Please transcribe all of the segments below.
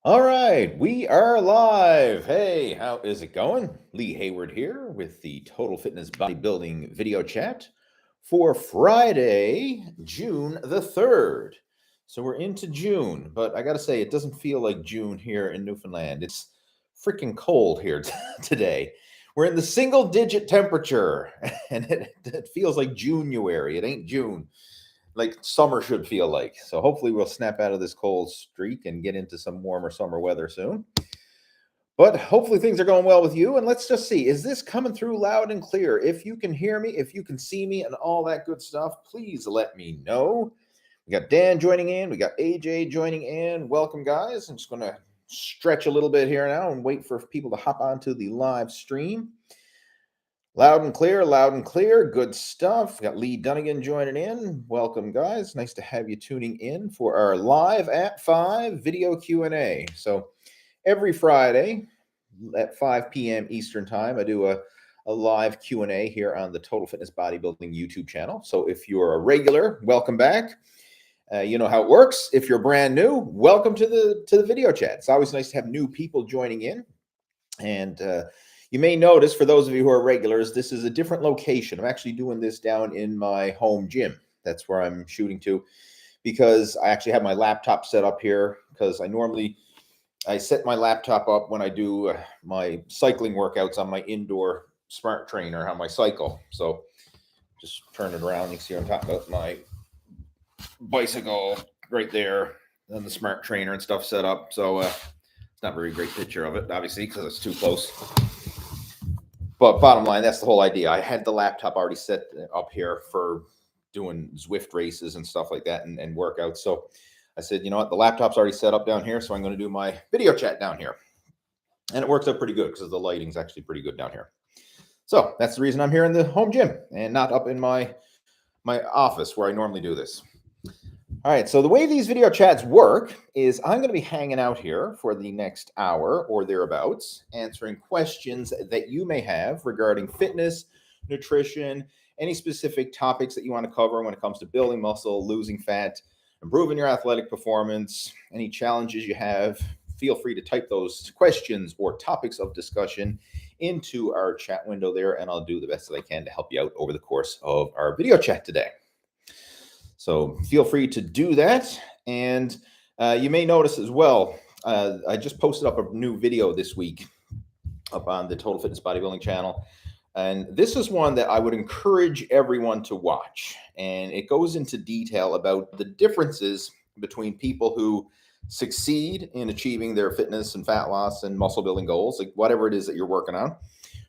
All right, we are live. Hey, how is it going? Lee Hayward here with the Total Fitness Bodybuilding video chat for Friday, June the 3rd. So we're into June, but I got to say, it doesn't feel like June here in Newfoundland. It's freaking cold here today. We're in the single digit temperature, and it feels like January. It ain't June like summer should feel like. So hopefully we'll snap out of this cold streak and get into some warmer summer weather soon. But hopefully things are going well with you. And let's just see, is this coming through loud and clear? If you can hear me, if you can see me and all that good stuff, please let me know. We got Dan joining in. We got AJ joining in. Welcome, guys. I'm just going to stretch a little bit here now and wait for people to hop onto the live stream. Loud and clear, good stuff. We got Lee Dunnigan joining in. Welcome, guys. Nice to have you tuning in for our live at 5 video Q&A. So every Friday at 5 p.m. Eastern time, I do a live Q&A here on the Total Fitness Bodybuilding YouTube channel. So if you're a regular, welcome back. You know how it works. If you're brand new, welcome to the video chat. It's always nice to have new people joining in. And you may notice, for those of you who are regulars, this is a different location. I'm actually doing this down in my home gym. That's where I'm shooting to, because I actually have my laptop set up here, because I set my laptop up when I do my cycling workouts on my indoor smart trainer on my cycle. So just turn it around. You can see on top of my bicycle right there, and the smart trainer and stuff set up. So it's not a very great picture of it, obviously, because it's too close. But bottom line, that's the whole idea. I had the laptop already set up here for doing Zwift races and stuff like that and workouts. So I said, you know what, the laptop's already set up down here, so I'm going to do my video chat down here. And it works out pretty good because the lighting's actually pretty good down here. So that's the reason I'm here in the home gym and not up in my office where I normally do this. All right, so the way these video chats work is I'm going to be hanging out here for the next hour or thereabouts, answering questions that you may have regarding fitness, nutrition, any specific topics that you want to cover when it comes to building muscle, losing fat, improving your athletic performance, any challenges you have. Feel free to type those questions or topics of discussion into our chat window there, and I'll do the best that I can to help you out over the course of our video chat today. So feel free to do that. And you may notice as well, I just posted up a new video this week up on the Total Fitness Bodybuilding channel. And this is one that I would encourage everyone to watch. And it goes into detail about the differences between people who succeed in achieving their fitness and fat loss and muscle building goals, like whatever it is that you're working on,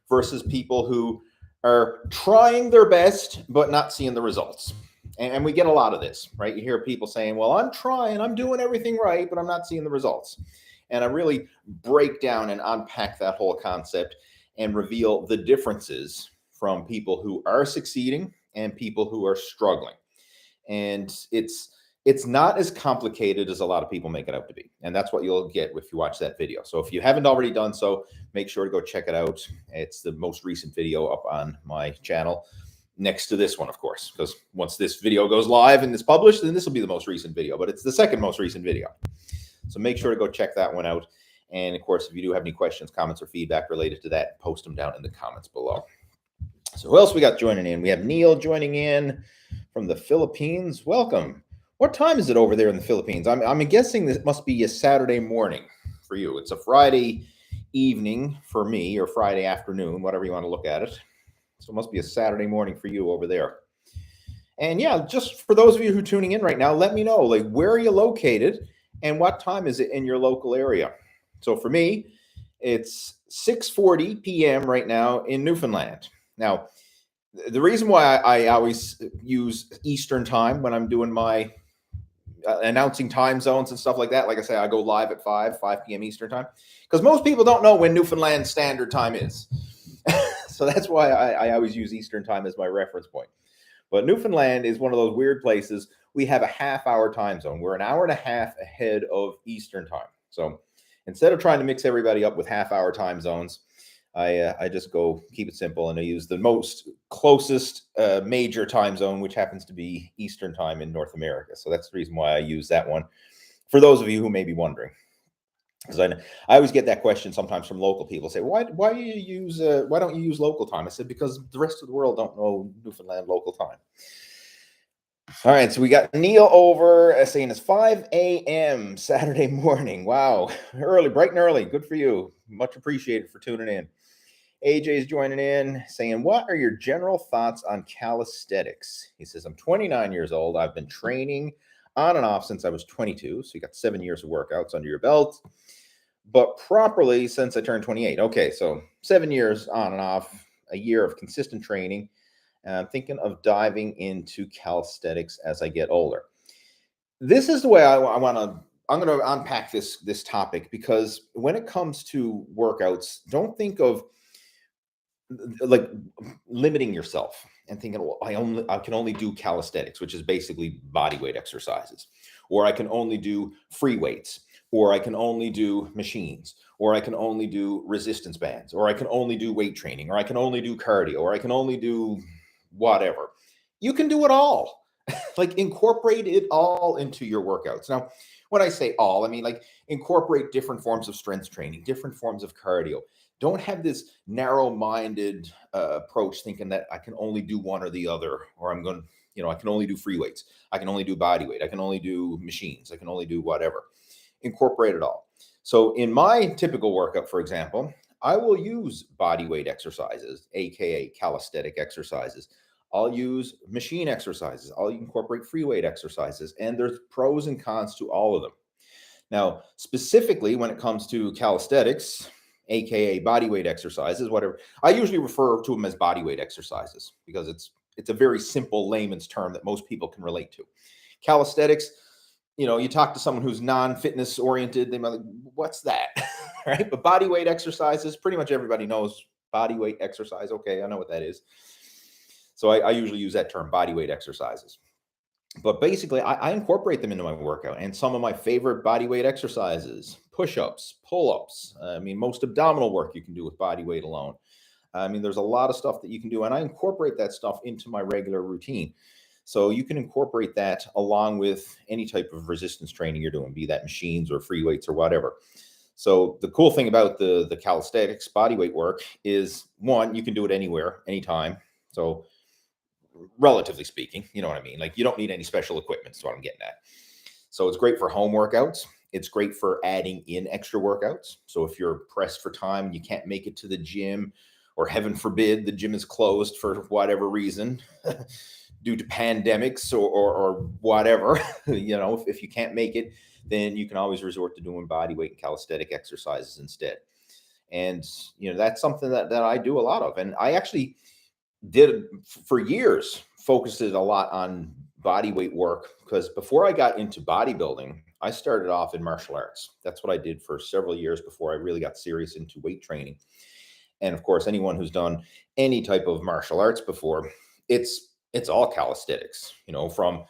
versus people who are trying their best but not seeing the results. And we get a lot of this, right? You hear people saying, well, I'm trying, I'm doing everything right, but I'm not seeing the results. And I really break down and unpack that whole concept and reveal the differences from people who are succeeding and people who are struggling. And it's not as complicated as a lot of people make it out to be. And that's what you'll get if you watch that video. So if you haven't already done so, make sure to go check it out. It's the most recent video up on my channel, next to this one, of course, because once this video goes live and is published, then this will be the most recent video, but it's the second most recent video. So make sure to go check that one out. And of course, if you do have any questions, comments, or feedback related to that, post them down in the comments below. So who else we got joining in? We have Neil joining in from the Philippines. Welcome. What time is it over there in the Philippines? I'm guessing this must be a Saturday morning for you. It's a Friday evening for me, or Friday afternoon, whatever you want to look at it. So it must be a Saturday morning for you over there. And yeah, just for those of you who are tuning in right now, let me know, like, where are you located and what time is it in your local area? So for me, it's 6:40 p.m. right now in Newfoundland. Now, the reason why I always use Eastern time when I'm doing my announcing time zones and stuff like that, like I say, I go live at 5 p.m. Eastern time, because most people don't know when Newfoundland Standard Time is. So that's why I always use Eastern time as my reference point. But Newfoundland is one of those weird places. We have a half-hour time zone. We're an hour and a half ahead of Eastern time. So instead of trying to mix everybody up with half-hour time zones, I just go keep it simple, and I use the most closest major time zone, which happens to be Eastern time in North America. So that's the reason why I use that one, for those of you who may be wondering. Because I always get that question sometimes from local people. Say, why don't you use local time? I said, because the rest of the world don't know Newfoundland local time. All right, so we got Neil over saying it's 5 a.m. Saturday morning. Wow, early, bright and early. Good for you. Much appreciated for tuning in. AJ's joining in saying, what are your general thoughts on calisthenics? He says, I'm 29 years old. I've been training on and off since I was 22. So you got 7 years of workouts under your belt, but properly since I turned 28. Okay, so 7 years on and off, a year of consistent training. And I'm thinking of diving into calisthenics as I get older. This is the way I'm going to unpack this topic, because when it comes to workouts, don't think of like limiting yourself and thinking, well, I can only do calisthenics, which is basically body weight exercises, or I can only do free weights, or I can only do machines, or I can only do resistance bands, or I can only do weight training, or I can only do cardio, or I can only do whatever. You can do it all. Like, incorporate it all into your workouts. Now, when I say all, I mean like incorporate different forms of strength training, different forms of cardio. Don't have this narrow-minded approach thinking that I can only do one or the other, or I can only do free weights, I can only do body weight, I can only do machines, I can only do whatever. Incorporate it all. So in my typical workout, for example, I will use body weight exercises, aka calisthenic exercises. I'll use machine exercises. I'll incorporate free weight exercises, and there's pros and cons to all of them. Now, specifically when it comes to calisthenics, aka body weight exercises, whatever, I usually refer to them as body weight exercises because it's a very simple layman's term that most people can relate to. Calisthenics, you talk to someone who's non-fitness oriented, they might like, what's that? Right? But body weight exercises, pretty much everybody knows body weight exercise. Okay, I know what that is. So I usually use that term, body weight exercises. But basically, I incorporate them into my workout. And some of my favorite body weight exercises, push-ups, pull-ups. I mean, most abdominal work you can do with body weight alone. I mean, there's a lot of stuff that you can do, and I incorporate that stuff into my regular routine. So you can incorporate that along with any type of resistance training you're doing, be that machines or free weights or whatever. So the cool thing about the calisthenics body weight work is, one, you can do it anywhere, anytime. So relatively speaking, you know what I mean? Like, you don't need any special equipment, is what I'm getting at. So it's great for home workouts. It's great for adding in extra workouts. So if you're pressed for time and you can't make it to the gym, or heaven forbid, the gym is closed for whatever reason, due to pandemics or whatever, if you can't make it, then you can always resort to doing body weight and calisthenic exercises instead. And, that's something that I do a lot of. And I actually did for years, focused it a lot on body weight work, because before I got into bodybuilding, I started off in martial arts. That's what I did for several years before I really got serious into weight training. And of course, anyone who's done any type of martial arts before, it's all calisthenics, from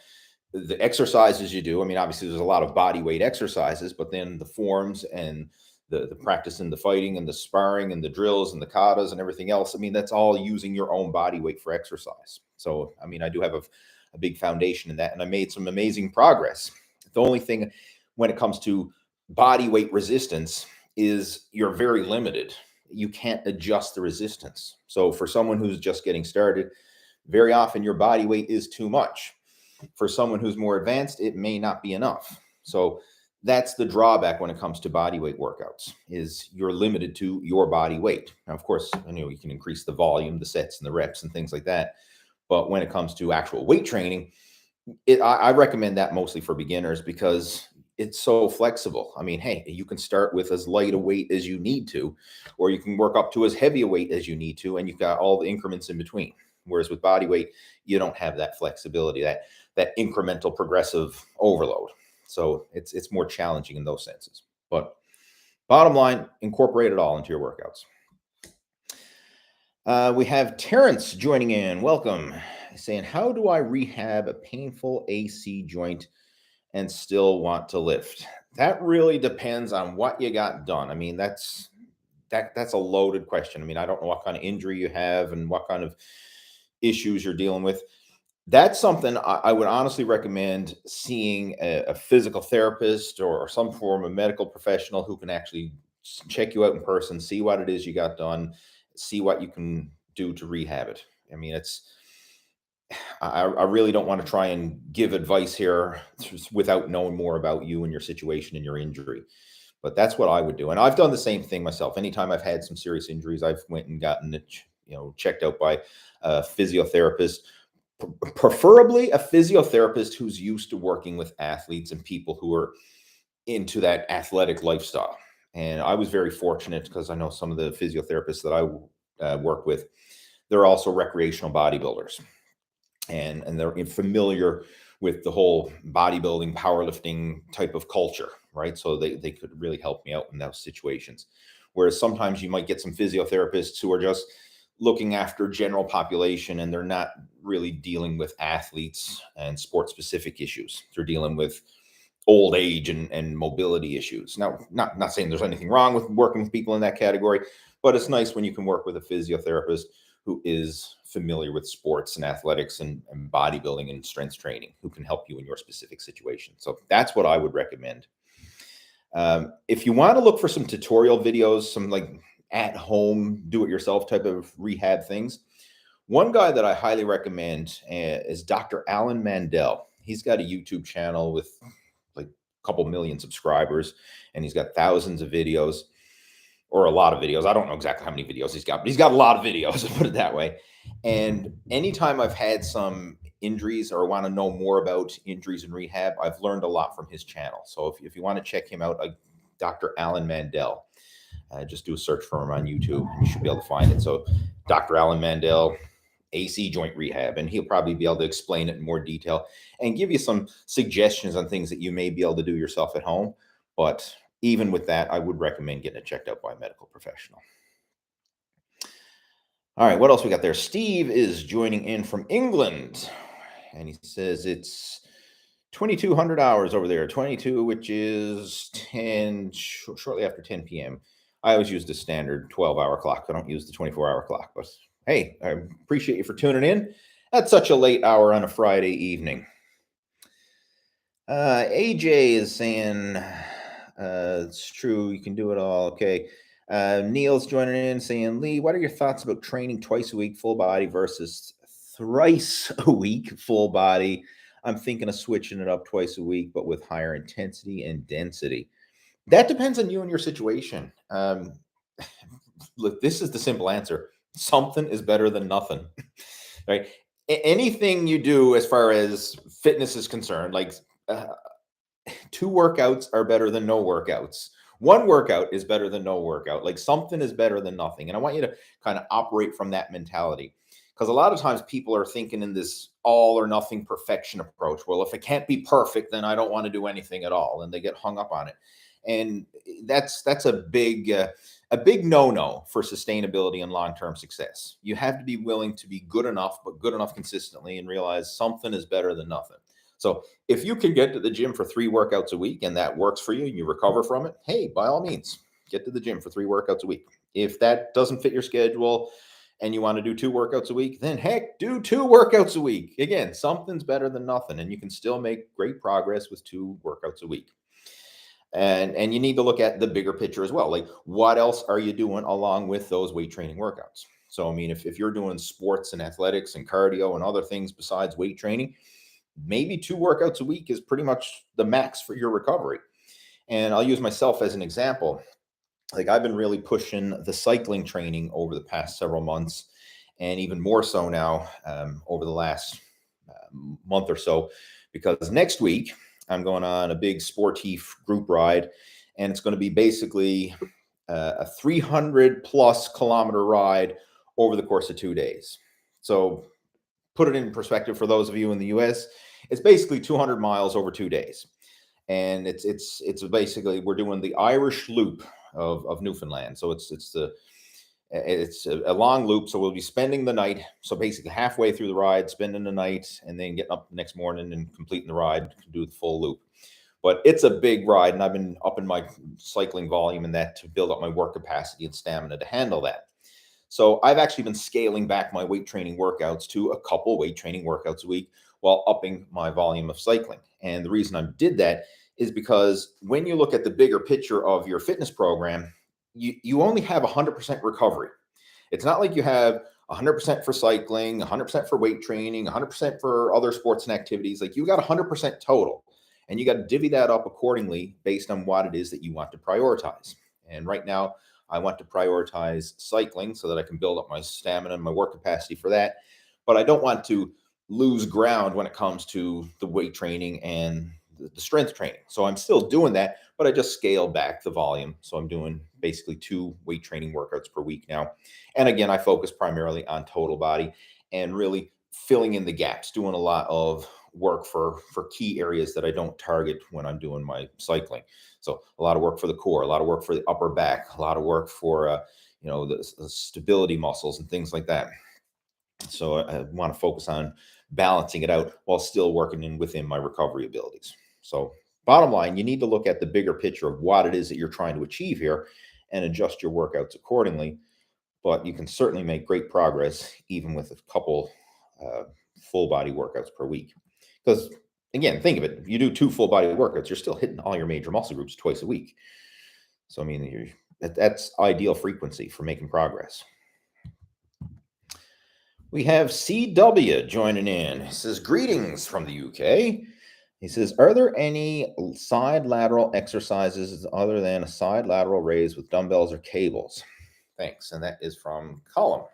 the exercises you do. I mean, obviously there's a lot of body weight exercises, but then the forms and the practice and the fighting and the sparring and the drills and the katas and everything else. I mean, that's all using your own body weight for exercise. So, I mean, I do have a big foundation in that, and I made some amazing progress. The only thing when it comes to body weight resistance is you're very limited. You can't adjust the resistance. So for someone who's just getting started, very often your body weight is too much. For someone who's more advanced, it may not be enough. So that's the drawback when it comes to body weight workouts, is you're limited to your body weight. Now, of course, you can increase the volume, the sets and the reps and things like that. But when it comes to actual weight training, I recommend that mostly for beginners, because it's so flexible. I mean, hey, you can start with as light a weight as you need to, or you can work up to as heavy a weight as you need to, and you've got all the increments in between. Whereas with body weight, you don't have that flexibility, that incremental progressive overload. So it's more challenging in those senses. But bottom line, incorporate it all into your workouts. We have Terrence joining in. Welcome. Saying, how do I rehab a painful AC joint and still want to lift? That really depends on what you got done. I mean, that's a loaded question. I mean, I don't know what kind of injury you have and what kind of issues you're dealing with. That's something I would honestly recommend seeing a physical therapist or some form of medical professional who can actually check you out in person, see what it is you got done, see what you can do to rehab it. I mean, I really don't want to try and give advice here without knowing more about you and your situation and your injury. But that's what I would do. And I've done the same thing myself. Anytime I've had some serious injuries, I've went and gotten it, checked out by a physiotherapist, preferably a physiotherapist who's used to working with athletes and people who are into that athletic lifestyle. And I was very fortunate because I know some of the physiotherapists that I work with, they're also recreational bodybuilders, and they're familiar with the whole bodybuilding, powerlifting type of culture, right? So they could really help me out in those situations. Whereas sometimes you might get some physiotherapists who are just looking after general population and they're not really dealing with athletes and sport specific issues. They're dealing with old age and mobility issues. Now, not saying there's anything wrong with working with people in that category, but it's nice when you can work with a physiotherapist who is familiar with sports and athletics and bodybuilding and strength training, who can help you in your specific situation. So that's what I would recommend. If you want to look for some tutorial videos, some like at home, do it yourself type of rehab things, one guy that I highly recommend is Dr. Alan Mandel. He's got a YouTube channel with like a couple million subscribers, and he's got thousands of videos, or a lot of videos. I don't know exactly how many videos he's got, but he's got a lot of videos, to put it that way. And anytime I've had some injuries or want to know more about injuries and rehab, I've learned a lot from his channel. So if you want to check him out, Dr. Alan Mandel, just do a search for him on YouTube and you should be able to find it. So Dr. Alan Mandel, AC joint rehab, and he'll probably be able to explain it in more detail and give you some suggestions on things that you may be able to do yourself at home. But even with that, I would recommend getting it checked out by a medical professional. All right, what else we got there? Steve is joining in from England, and he says it's 2,200 hours over there, 22, which is 10, shortly after 10 p.m. I always use the standard 12-hour clock. I don't use the 24-hour clock, but hey, I appreciate you for tuning in at such a late hour on a Friday evening. AJ is saying, it's true, you can do it all. Okay. Neil's joining in saying, Lee, what are your thoughts about training twice a week full body versus thrice a week full body? I'm thinking of switching it up twice a week, but with higher intensity and density. That depends on you and your situation. Look, this is the simple answer. Something is better than nothing, right? Anything you do as far as fitness is concerned, like two workouts are better than no workouts. One workout is better than no workout. Like something is better than nothing. And I want you to kind of operate from that mentality. Because a lot of times people are thinking in this all or nothing perfection approach. Well, if it can't be perfect, then I don't want to do anything at all. And they get hung up on it. And that's a big no-no for sustainability and long-term success. You have to be willing to be good enough, but good enough consistently, and realize something is better than nothing. So if you can get to the gym for 3 workouts a week and that works for you and you recover from it, hey, by all means, get to the gym for 3 workouts a week. If that doesn't fit your schedule and you want to do 2 workouts a week, then heck, do 2 workouts a week. Again, something's better than nothing, and you can still make great progress with 2 workouts a week. And you need to look at the bigger picture as well. Like, what else are you doing along with those weight training workouts? So, I mean, if you're doing sports and athletics and cardio and other things besides weight training, maybe 2 workouts a week is pretty much the max for your recovery. And I'll use myself as an example. Like, I've been really pushing the cycling training over the past several months, and even more so now over the last month or so, because next week I'm going on a big sportif group ride, and it's going to be basically a 300 plus kilometer ride over the course of 2 days. So put it in perspective for those of you in the US, it's basically 200 miles over 2 days. And it's basically, we're doing the Irish loop of Newfoundland. So it's a long loop. So we'll be spending the night. So basically halfway through the ride, spending the night, and then getting up the next morning and completing the ride to do the full loop. But it's a big ride, and I've been upping my cycling volume in that to build up my work capacity and stamina to handle that. So I've actually been scaling back my weight training workouts to a couple weight training workouts a week while upping my volume of cycling. And the reason I did that is because when you look at the bigger picture of your fitness program, you only have 100% recovery. It's not like you have 100% for cycling, 100% for weight training, 100% for other sports and activities. Like you got 100% total, and you got to divvy that up accordingly based on what it is that you want to prioritize. And right now, I want to prioritize cycling so that I can build up my stamina and my work capacity for that. But I don't want to lose ground when it comes to the weight training and the strength training. So I'm still doing that, but I just scale back the volume. So I'm doing basically 2 weight training workouts per week now. And again, I focus primarily on total body and really filling in the gaps, doing a lot of work for key areas that I don't target when I'm doing my cycling. So a lot of work for the core, a lot of work for the upper back, a lot of work for the stability muscles and things like that. So I want to focus on balancing it out while still working in within my recovery abilities. So bottom line, you need to look at the bigger picture of what it is that you're trying to achieve here and adjust your workouts accordingly. But you can certainly make great progress even with a couple uh, full body workouts per week. Because again, think of it: if you do 2 full body workouts, you're still hitting all your major muscle groups twice a week. So I mean, that's ideal frequency for making progress. We have CW joining in. He says, greetings from the UK. He says, are there any side lateral exercises other than a side lateral raise with dumbbells or cables? Thanks. And that is from Colin.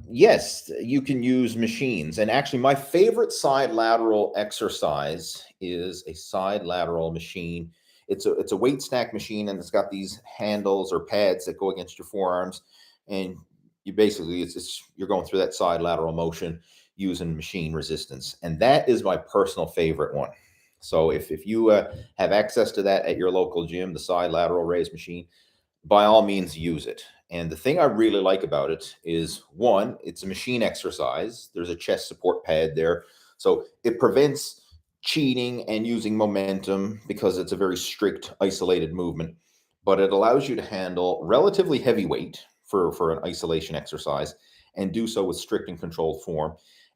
Yes, you can use machines. And actually, my favorite side lateral exercise is a side lateral machine. It's a weight stack machine, and it's got these handles or pads that go against your forearms. And you basically, you're going through that side lateral motion using machine resistance. And that is my personal favorite one. So if you have access to that at your local gym, the side lateral raise machine, by all means use it. And the thing I really like about it is, one, it's a machine exercise. There's a chest support pad there. So it prevents cheating and using momentum because it's a very strict, isolated movement. But it allows you to handle relatively heavy weight for an isolation exercise and do so with strict and controlled form.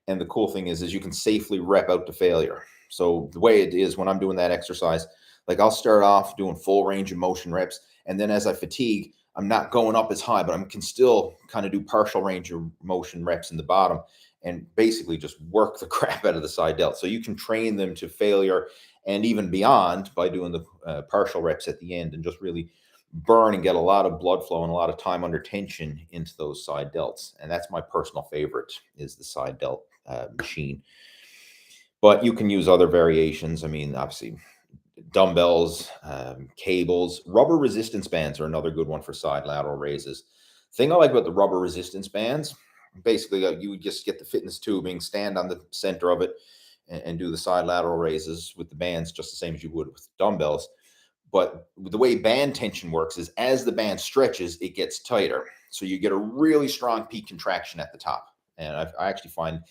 And the cool thing is you can safely rep out to failure. So the way it is when I'm doing that exercise, like I'll start off doing full range of motion reps. And then as I fatigue, I'm not going up as high, but I can still kind of do partial range of motion reps in the bottom and basically just work the crap out of the side delt. So you can train them to failure and even beyond by doing the partial reps at the end and just really burn and get a lot of blood flow and a lot of time under tension into those side delts. And that's my personal favorite, is the side delt machine. But you can use other variations. I mean, obviously, dumbbells, cables, rubber resistance bands are another good one for side lateral raises. Thing I like about the rubber resistance bands, basically, you just get the fitness tubing, stand on the center of it, and do the side lateral raises with the bands just the same as you would with dumbbells. But the way band tension works is as the band stretches, it gets tighter. So you get a really strong peak contraction at the top. And I actually find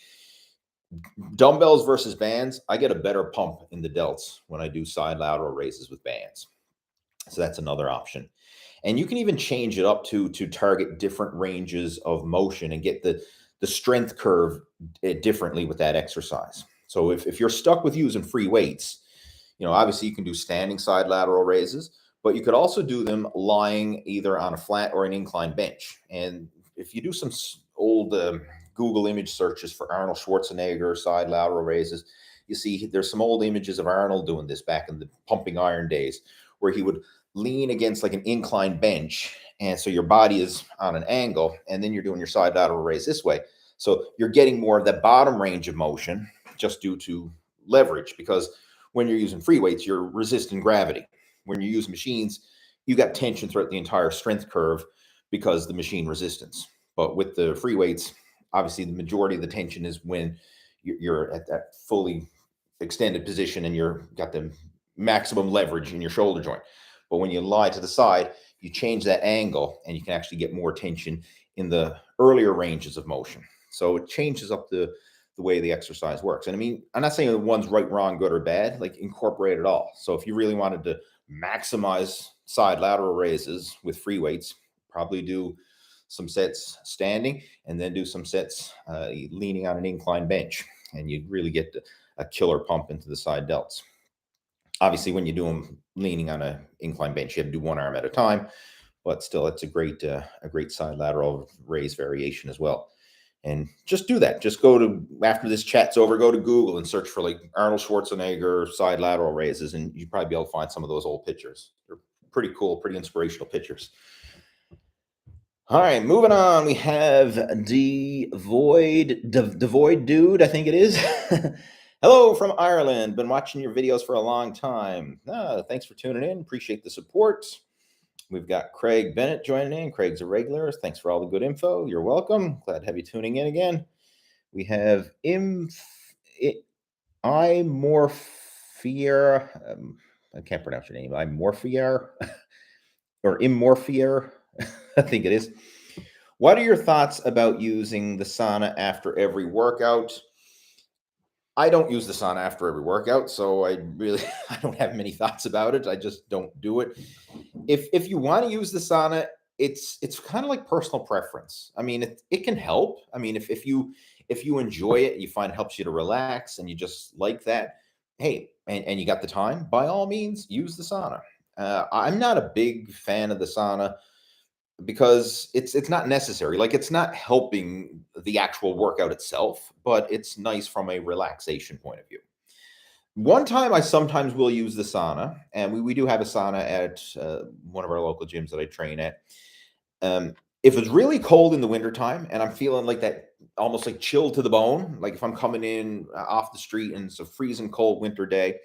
dumbbells versus bands, I get a better pump in the delts when I do side lateral raises with bands. So that's another option. And you can even change it up to target different ranges of motion and get the strength curve differently with that exercise. So if you're stuck with using free weights, obviously you can do standing side lateral raises, but you could also do them lying either on a flat or an incline bench. And if you do some old Google image searches for Arnold Schwarzenegger side lateral raises, you see there's some old images of Arnold doing this back in the pumping iron days, where he would lean against like an incline bench. And so your body is on an angle, and then you're doing your side lateral raise this way. So you're getting more of that bottom range of motion just due to leverage, because when you're using free weights, you're resisting gravity. When you use machines, you got tension throughout the entire strength curve because the machine resistance. But with the free weights, obviously the majority of the tension is when you're at that fully extended position and you're got the maximum leverage in your shoulder joint. But when you lie to the side, you change that angle and you can actually get more tension in the earlier ranges of motion. So it changes up the way the exercise works. And I mean, I'm not saying one's right, wrong, good, or bad, like incorporate it all. So if you really wanted to maximize side lateral raises with free weights, probably do some sets standing, and then do some sets leaning on an incline bench. And you really get a killer pump into the side delts. Obviously, when you do them leaning on an incline bench, you have to do one arm at a time, but still, it's a great side lateral raise variation as well. And just do that. Just go to, after this chat's over, go to Google and search for like Arnold Schwarzenegger side lateral raises, and you'd probably be able to find some of those old pictures. They're pretty cool, pretty inspirational pictures. All right, moving on. We have Devoid Dude, I think it is. Hello from Ireland. Been watching your videos for a long time. Thanks for tuning in. Appreciate the support. We've got Craig Bennett joining in. Craig's a regular. Thanks for all the good info. You're welcome. Glad to have you tuning in again. We have Imorphier. I can't pronounce your name. Imorphier or Immorphier. I think it is. What are your thoughts about using the sauna after every workout? I don't use the sauna after every workout, so I don't have many thoughts about it. I just don't do it. If you want to use the sauna, it's kind of like personal preference. I mean, it can help. I mean, if you enjoy it, you find it helps you to relax, and you just like that, hey, and you got the time, by all means, use the sauna. I'm not a big fan of the sauna because it's not necessary. Like, it's not helping the actual workout itself, but it's nice from a relaxation point of view. One time I sometimes will use the sauna, and we do have a sauna at one of our local gyms that I train at. If it's really cold in the wintertime and I'm feeling like that, almost like chill to the bone, like if I'm coming in off the street and it's a freezing cold winter day,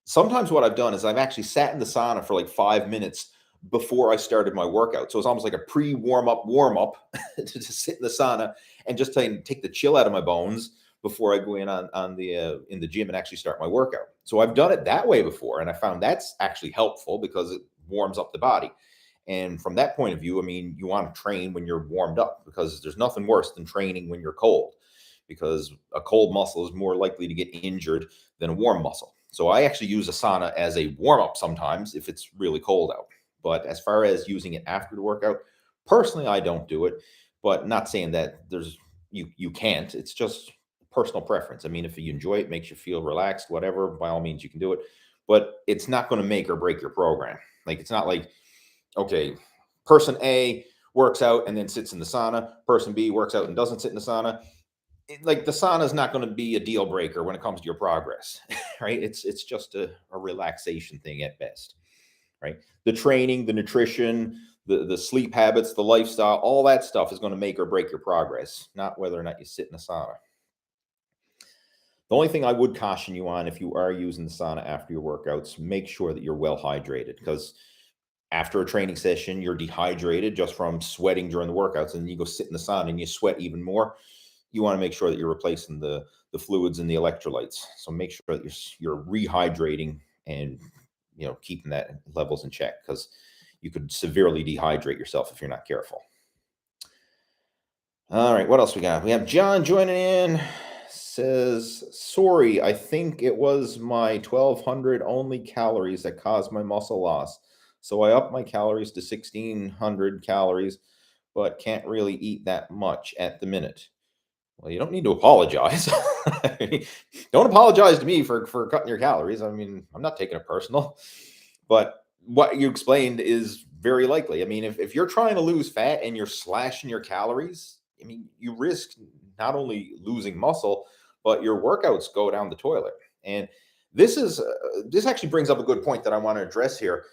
sometimes what I've done is I've actually sat in the sauna for like 5 minutes before I started my workout. So it's almost like a warm up to just sit in the sauna and just take the chill out of my bones before I go in the gym and actually start my workout. So I've done it that way before, and I found that's actually helpful because it warms up the body. And from that point of view, I mean, you want to train when you're warmed up, because there's nothing worse than training when you're cold, because a cold muscle is more likely to get injured than a warm muscle. So I actually use a sauna as a warm up sometimes if it's really cold out. But as far as using it after the workout, personally, I don't do it. But not saying that you can't. It's just personal preference. I mean, if you enjoy it, makes you feel relaxed, whatever, by all means, you can do it. But it's not going to make or break your program. Like, it's not like, okay, person A works out and then sits in the sauna. Person B works out and doesn't sit in the sauna. Like, the sauna is not going to be a deal breaker when it comes to your progress, right? It's just a relaxation thing at best. Right? The training, the nutrition, the sleep habits, the lifestyle, all that stuff is going to make or break your progress, not whether or not you sit in a sauna. The only thing I would caution you on, if you are using the sauna after your workouts, make sure that you're well hydrated, because after a training session, you're dehydrated just from sweating during the workouts, and you go sit in the sauna and you sweat even more. You want to make sure that you're replacing the fluids and the electrolytes. So make sure that you're rehydrating and keeping that levels in check, because you could severely dehydrate yourself if you're not careful. All right, what else we got? We have John joining in. Says, sorry, I think it was my 1,200 only calories that caused my muscle loss. So I upped my calories to 1,600 calories, but can't really eat that much at the minute. Well, you don't need to apologize. Don't apologize to me for cutting your calories. I mean, I'm not taking it personal. But what you explained is very likely. I mean, if you're trying to lose fat and you're slashing your calories, I mean, you risk not only losing muscle, but your workouts go down the toilet. And this actually brings up a good point that I want to address here.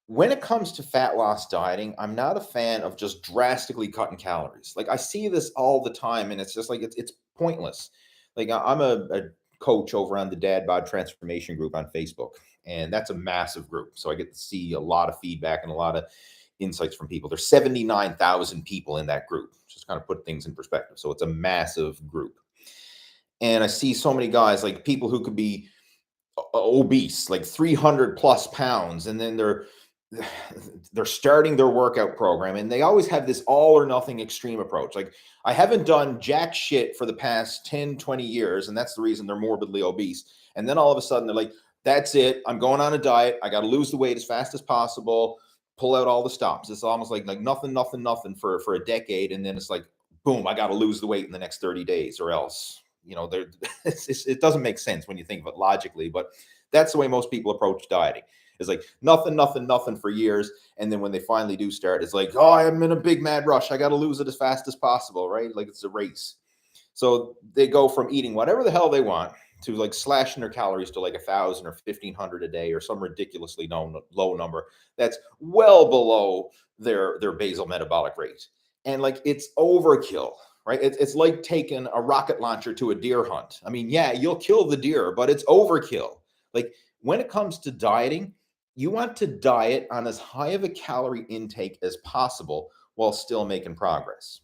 When it comes to fat loss dieting, I'm not a fan of just drastically cutting calories. Like, I see this all the time, and it's just like, it's pointless. Like, I'm a coach over on the Dad Bod Transformation group on Facebook, and that's a massive group. So I get to see a lot of feedback and a lot of insights from people. There's 79,000 people in that group, just kind of put things in perspective. So it's a massive group. And I see so many guys, like people who could be obese, like 300 plus pounds, and then they're starting their workout program, and they always have this all or nothing extreme approach. Like, I haven't done jack shit for the past 10, 20 years, and that's the reason they're morbidly obese. And then all of a sudden they're like, that's it, I'm going on a diet, I got to lose the weight as fast as possible, pull out all the stops. It's almost like nothing for a decade, and then it's like, boom, I got to lose the weight in the next 30 days, or else, there it doesn't make sense when you think of it logically. But that's the way most people approach dieting. It's like nothing for years, and then when they finally do start, it's like, oh, I'm in a big mad rush. I got to lose it as fast as possible, right? Like it's a race. So they go from eating whatever the hell they want to like slashing their calories to like 1,000 or 1,500 a day or some ridiculously low number that's well below their basal metabolic rate. And like it's overkill, right? It's like taking a rocket launcher to a deer hunt. I mean, yeah, you'll kill the deer, but it's overkill. Like when it comes to dieting, you want to diet on as high of a calorie intake as possible while still making progress.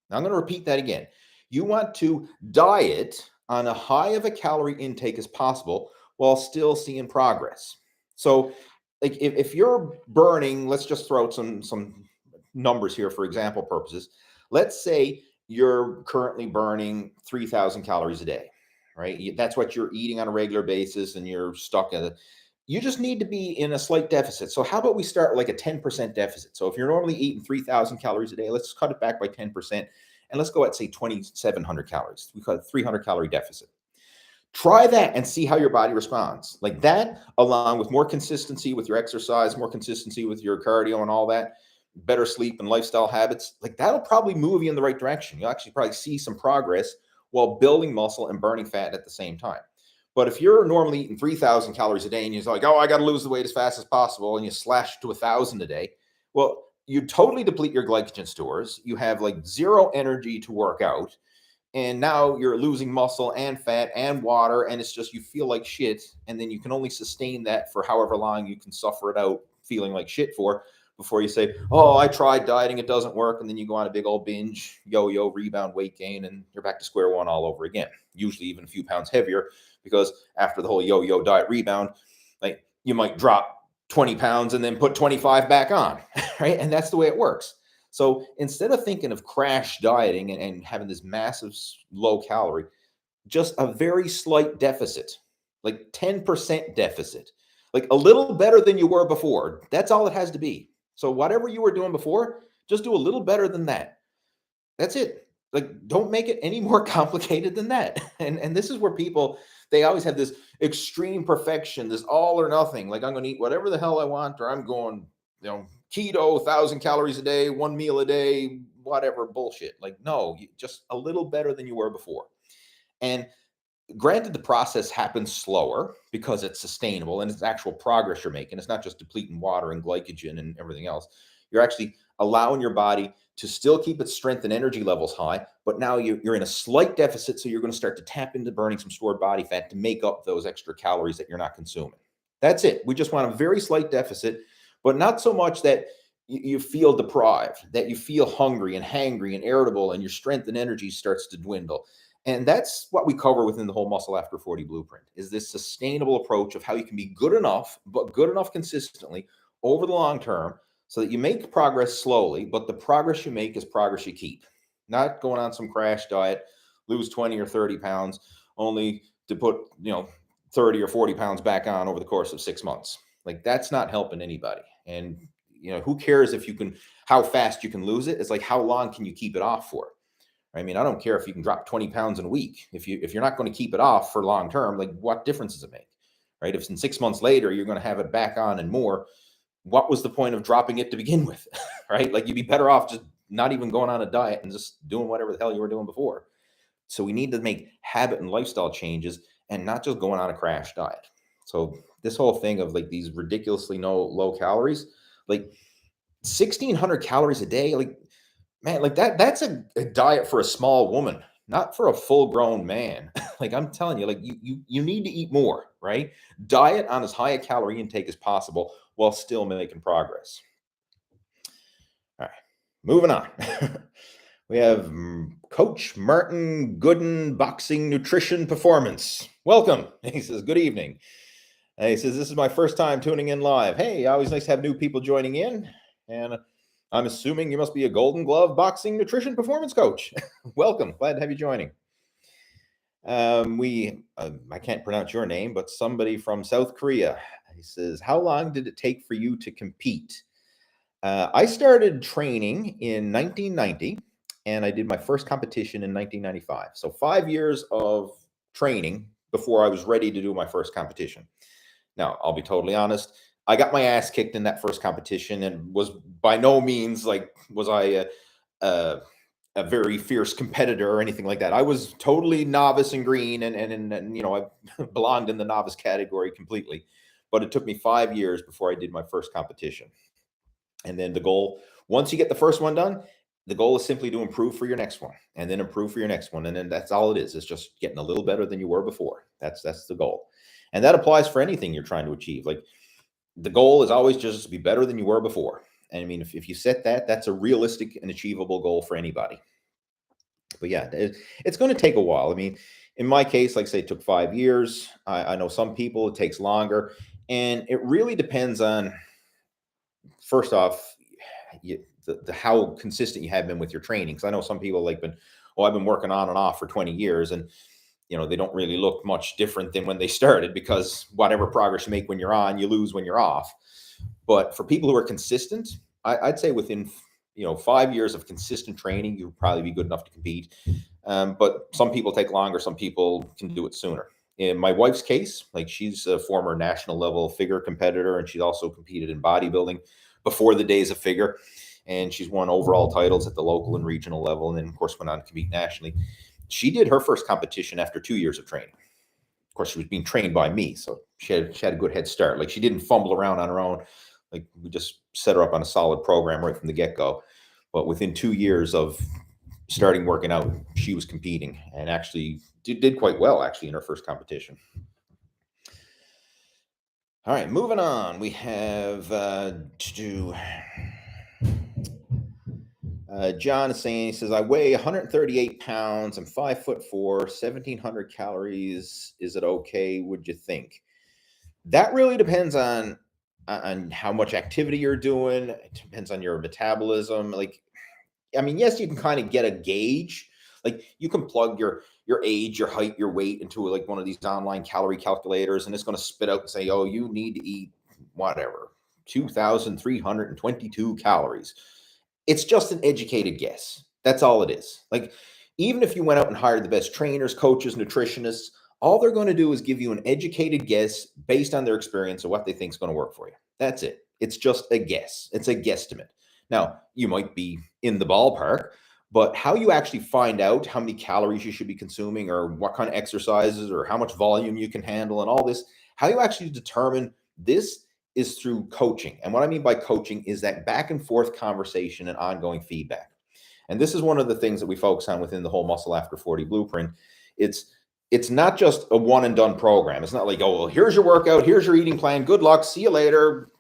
Now I'm going to repeat that again. You want to diet on a high of a calorie intake as possible while still seeing progress. So like if you're burning, let's just throw out some numbers here for example purposes. Let's say you're currently burning 3,000 calories a day, right? That's what you're eating on a regular basis and you're stuck at it. You just need to be in a slight deficit. So how about we start like a 10% deficit? So if you're normally eating 3,000 calories a day, let's cut it back by 10%. And let's go at, say, 2,700 calories. We call it 300 calorie deficit. Try that and see how your body responds. Like that, along with more consistency with your exercise, more consistency with your cardio and all that, better sleep and lifestyle habits, like that'll probably move you in the right direction. You'll actually probably see some progress while building muscle and burning fat at the same time. But if you're normally eating 3,000 calories a day and you're like, oh, I got to lose the weight as fast as possible, and you slash to 1,000 a day, well, you totally deplete your glycogen stores. You have like zero energy to work out. And now you're losing muscle and fat and water. And it's just, you feel like shit. And then you can only sustain that for however long you can suffer it out feeling like shit for before you say, oh, I tried dieting, it doesn't work. And then you go on a big old binge, yo-yo, rebound, weight gain, and you're back to square one all over again. Usually even a few pounds heavier, because after the whole yo-yo diet rebound, like you might drop 20 pounds and then put 25 back on, right? And that's the way it works. So instead of thinking of crash dieting and having this massive low calorie, just a very slight deficit, like 10% deficit, like a little better than you were before. That's all it has to be. So whatever you were doing before, just do a little better than that. That's it. Like, don't make it any more complicated than that. And this is where people, they always have this extreme perfection, this all or nothing. Like, I'm going to eat whatever the hell I want, or I'm going, keto, 1,000 calories a day, one meal a day, whatever bullshit. Like, no, just a little better than you were before. And granted, the process happens slower because it's sustainable and it's actual progress you're making. It's not just depleting water and glycogen and everything else. You're actually allowing your body to still keep its strength and energy levels high, but now you're in a slight deficit. So you're going to start to tap into burning some stored body fat to make up those extra calories that you're not consuming. That's it. We just want a very slight deficit, but not so much that you feel deprived, that you feel hungry and hangry and irritable, and your strength and energy starts to dwindle. And that's what we cover within the whole Muscle After 40 blueprint, is this sustainable approach of how you can be good enough, but good enough consistently over the long term, so that you make progress slowly, but the progress you make is progress you keep. Not going on some crash diet, lose 20 or 30 pounds, only to put, 30 or 40 pounds back on over the course of 6 months. Like, that's not helping anybody. And, who cares how fast you can lose it? It's like, how long can you keep it off for? I mean, I don't care if you can drop 20 pounds in a week. If you're not going to keep it off for long term, like, what difference does it make? Right? If in 6 months later you're going to have it back on and more, what was the point of dropping it to begin with? Right? Like, you'd be better off just not even going on a diet and just doing whatever the hell you were doing before. So we need to make habit and lifestyle changes and not just going on a crash diet. So this whole thing of like these ridiculously low calories, like 1,600 calories a day, like, man, like that's a diet for a small woman, not for a full grown man. Like, I'm telling you, like, you need to eat more, right? Diet on as high a calorie intake as possible while still making progress. All right, moving on. We have Coach Martin Gooden, Boxing Nutrition Performance. Welcome. He says, good evening. He says, this is my first time tuning in live. Hey, always nice to have new people joining in. And I'm assuming you must be a Golden Glove Boxing Nutrition Performance Coach. Welcome. Glad to have you joining. I can't pronounce your name, but somebody from South Korea. He says, how long did it take for you to compete? I started training in 1990, and I did my first competition in 1995. So 5 years of training before I was ready to do my first competition. Now, I'll be totally honest. I got my ass kicked in that first competition, and was by no means like was I a, a very fierce competitor or anything like that. I was totally novice and green, and I belonged in the novice category completely. But it took me 5 years before I did my first competition. And then the goal, once you get the first one done, the goal is simply to improve for your next one, and then improve for your next one. And then that's all it is. It's just getting a little better than you were before. That's the goal. And that applies for anything you're trying to achieve. Like, the goal is always just to be better than you were before. And I mean, if you set that, that's a realistic and achievable goal for anybody. But yeah, it's going to take a while. I mean, in my case, like I say, it took 5 years. I know some people it takes longer. And it really depends on, first off, the how consistent you have been with your training. Because I know some people like I've been working on and off for 20 years, and they don't really look much different than when they started, because whatever progress you make when you're on, you lose when you're off. But for people who are consistent, I'd say within 5 years of consistent training, you'll probably be good enough to compete. But some people take longer. Some people can do it sooner. In my wife's case, like, she's a former national level figure competitor, and she's also competed in bodybuilding before the days of figure. And she's won overall titles at the local and regional level, and then of course went on to compete nationally. She did her first competition after 2 years of training. Of course, she was being trained by me, so she had a good head start. Like, she didn't fumble around on her own. Like, we just set her up on a solid program right from the get-go. But within 2 years of starting working out, she was competing, and actually did quite well actually in her first competition. All right, moving on. We have John is saying, he says, I weigh 138 pounds. I'm 5'4", 1,700 calories. Is it okay? Would you think? That really depends on how much activity you're doing. It depends on your metabolism. Like, I mean, yes, you can kind of get a gauge. Like, you can plug your age, your height, your weight into like one of these online calorie calculators, and it's going to spit out and say, oh, you need to eat whatever, 2,322 calories. It's just an educated guess. That's all it is. Like, even if you went out and hired the best trainers, coaches, nutritionists, all they're going to do is give you an educated guess based on their experience of what they think is going to work for you. That's it. It's just a guess. It's a guesstimate. Now, you might be in the ballpark, but how you actually find out how many calories you should be consuming, or what kind of exercises, or how much volume you can handle, and all this, how you actually determine this is through coaching. And what I mean by coaching is that back and forth conversation and ongoing feedback. And this is one of the things that we focus on within the whole Muscle After 40 blueprint. It's not just a one and done program. It's not like, oh, well, here's your workout, here's your eating plan, good luck, see you later,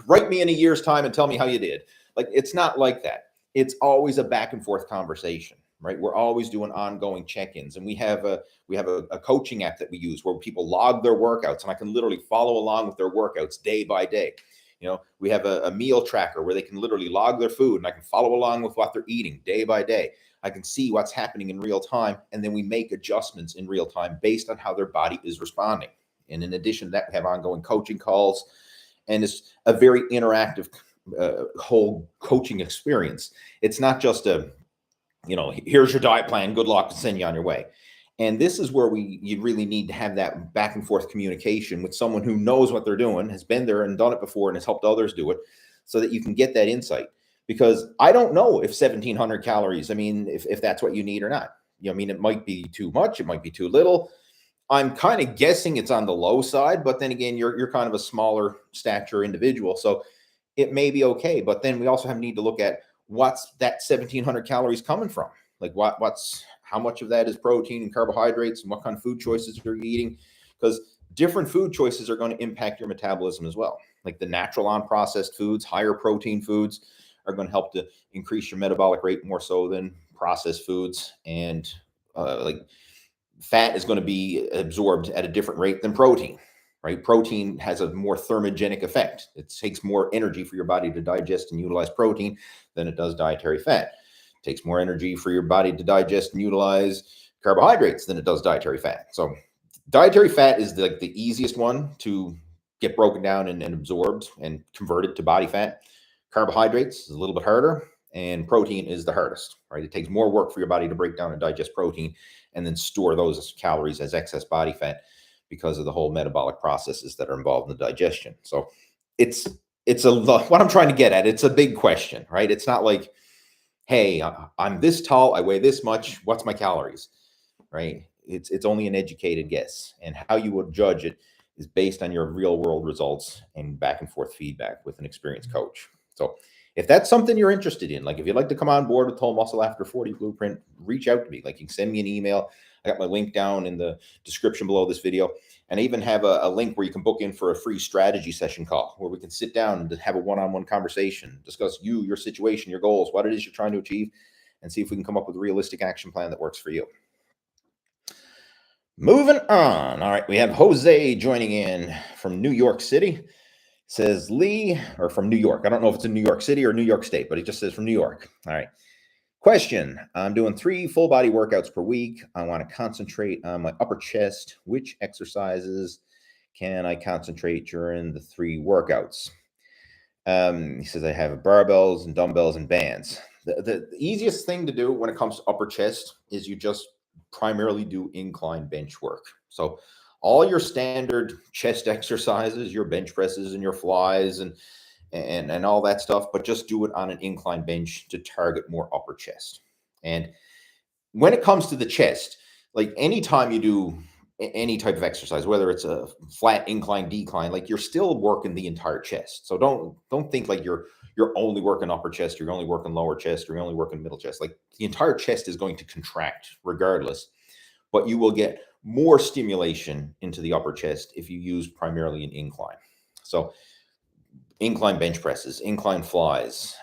write me in a year's time and tell me how you did. Like, it's not like that. It's always a back and forth conversation, right? We're always doing ongoing check-ins, and we have a coaching app that we use where people log their workouts, and I can literally follow along with their workouts day by day. We have a meal tracker where they can literally log their food, and I can follow along with what they're eating day by day. I can see what's happening in real time, and then we make adjustments in real time based on how their body is responding. And in addition to that, we have ongoing coaching calls, and it's a very interactive whole coaching experience. It's not just here's your diet plan, good luck, send you on your way. And this is where you really need to have that back and forth communication with someone who knows what they're doing, has been there and done it before, and has helped others do it, so that you can get that insight. Because I don't know if 1,700 calories, I mean, if that's what you need or not. I mean, it might be too much, it might be too little. I'm kind of guessing it's on the low side, but then again, you're kind of a smaller stature individual, so it may be okay. But then we also need to look at what's that 1,700 calories coming from. Like, how much of that is protein and carbohydrates, and what kind of food choices you're eating, because different food choices are going to impact your metabolism as well. Like, the natural unprocessed foods, higher protein foods are going to help to increase your metabolic rate more so than processed foods. And like, fat is going to be absorbed at a different rate than protein, right? Protein has a more thermogenic effect. It takes more energy for your body to digest and utilize protein than it does dietary fat. It takes more energy for your body to digest and utilize carbohydrates than it does dietary fat. So dietary fat is the easiest one to get broken down and absorbed and converted to body fat. Carbohydrates is a little bit harder, and protein is the hardest, right? It takes more work for your body to break down and digest protein and then store those as calories as excess body fat because of the whole metabolic processes that are involved in the digestion. So it's what I'm trying to get at. It's a big question, right? It's not like, hey, I'm this tall, I weigh this much, what's my calories, right? It's only an educated guess, and how you would judge it is based on your real world results and back and forth feedback with an experienced coach. So if that's something you're interested in, like if you'd like to come on board with Whole Muscle After 40 Blueprint, reach out to me. Like you can send me an email. I got my link down in the description below this video. And I even have a link where you can book in for a free strategy session call where we can sit down and have a one-on-one conversation, discuss you, your situation, your goals, what it is you're trying to achieve, and see if we can come up with a realistic action plan that works for you. Moving on. All right, we have Jose joining in from New York City. Says Lee, or from New York. I don't know if it's in New York City or New York State, but he just says from New York. All right. Question. I'm doing 3 full body workouts per week. I want to concentrate on my upper chest. Which exercises can I concentrate during the 3 workouts? He says I have barbells and dumbbells and bands. The easiest thing to do when it comes to upper chest is you just primarily do incline bench work. So all your standard chest exercises, your bench presses and your flies and all that stuff, but just do it on an incline bench to target more upper chest. And when it comes to the chest, like anytime you do any type of exercise, whether it's a flat incline, decline, like you're still working the entire chest. So don't think like you're only working upper chest, you're only working lower chest, or you're only working middle chest. Like the entire chest is going to contract regardless, but you will get more stimulation into the upper chest if you use primarily an incline. So incline bench presses, incline flies,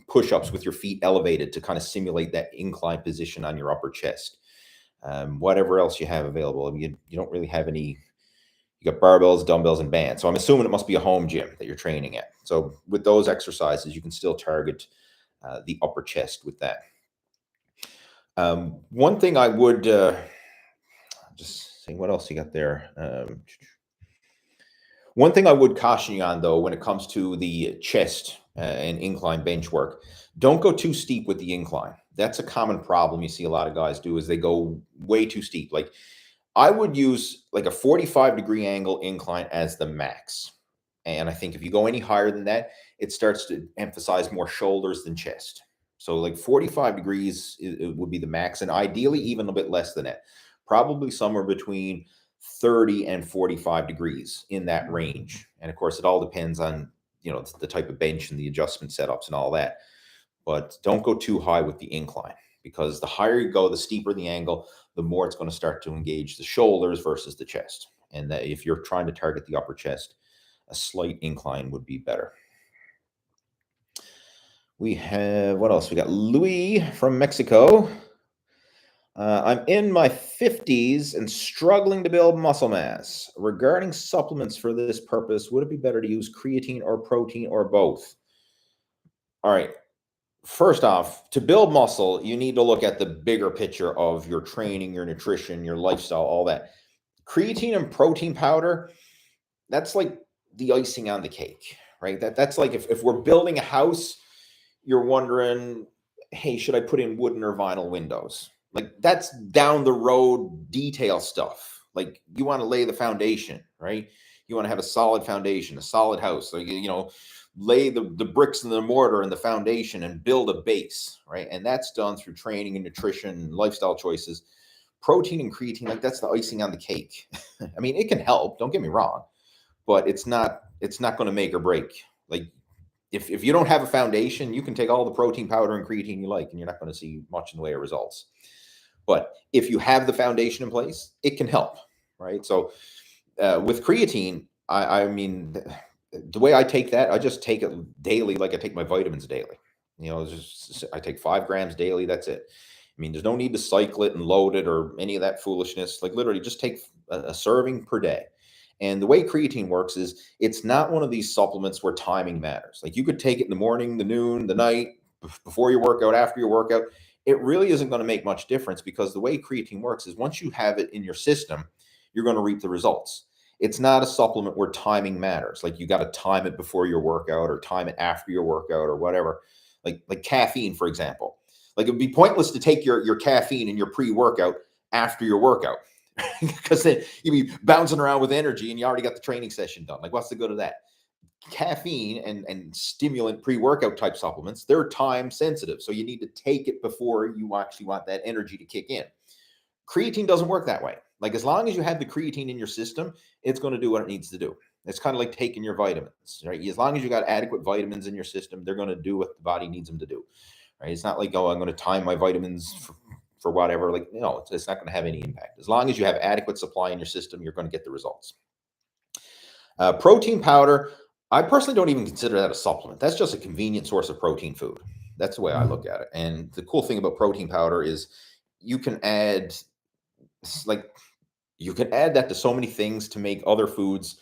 push-ups with your feet elevated to kind of simulate that incline position on your upper chest. Whatever else you have available. I mean, you don't really have any. You got barbells, dumbbells, and bands. So I'm assuming it must be a home gym that you're training at. So with those exercises, you can still target the upper chest with that. One thing I would just see what else you got there. One thing I would caution you on, though, when it comes to the chest and incline bench work, don't go too steep with the incline. That's a common problem you see a lot of guys do, is they go way too steep. Like I would use like a 45-degree angle incline as the max. And I think if you go any higher than that, it starts to emphasize more shoulders than chest. So like 45 degrees it would be the max, and ideally even a bit less than that. Probably somewhere between 30 and 45 degrees in that range. And of course, it all depends on, the type of bench and the adjustment setups and all that. But don't go too high with the incline, because the higher you go, the steeper the angle, the more it's going to start to engage the shoulders versus the chest. And that if you're trying to target the upper chest, a slight incline would be better. We have, what else? We got Louis from Mexico. I'm in my 50s and struggling to build muscle mass. Regarding supplements for this purpose, would it be better to use creatine or protein or both? All right. First off, to build muscle, you need to look at the bigger picture of your training, your nutrition, your lifestyle, all that. Creatine and protein powder, that's like the icing on the cake, right? That's like if we're building a house, you're wondering, hey, should I put in wooden or vinyl windows? Like that's down the road detail stuff. Like you want to lay the foundation, right? You want to have a solid foundation, a solid house. Like, lay the bricks and the mortar and the foundation and build a base, right? And that's done through training and nutrition and lifestyle choices. Protein and creatine, like that's the icing on the cake. I mean, it can help, don't get me wrong, but it's not going to make or break. Like if you don't have a foundation, you can take all the protein powder and creatine you like, and you're not going to see much in the way of results. But if you have the foundation in place, it can help, right? So with creatine, I mean, the way I take that, I just take it daily, like I take my vitamins daily. I take 5 grams daily. That's it. I mean, there's no need to cycle it and load it or any of that foolishness. Like literally just take a serving per day. And the way creatine works is it's not one of these supplements where timing matters. Like you could take it in the morning, the noon, the night, before your workout, after your workout. It really isn't going to make much difference, because the way creatine works is once you have it in your system, you're going to reap the results. It's not a supplement where timing matters. Like you got to time it before your workout or time it after your workout or whatever. Like caffeine, for example. Like it would be pointless to take your caffeine and your pre-workout after your workout because then you'd be bouncing around with energy and you already got the training session done. Like what's the good of that? Caffeine and stimulant pre-workout type supplements, they're time sensitive. So you need to take it before you actually want that energy to kick in. Creatine doesn't work that way. Like as long as you have the creatine in your system, it's going to do what it needs to do. It's kind of like taking your vitamins, right? As long as you got adequate vitamins in your system, they're going to do what the body needs them to do, right? It's not like, oh, I'm going to time my vitamins for whatever. Like, no, it's not going to have any impact. As long as you have adequate supply in your system, you're going to get the results. Protein powder, I personally don't even consider that a supplement. That's just a convenient source of protein food. That's the way I look at it. And the cool thing about protein powder is you can add that to so many things to make other foods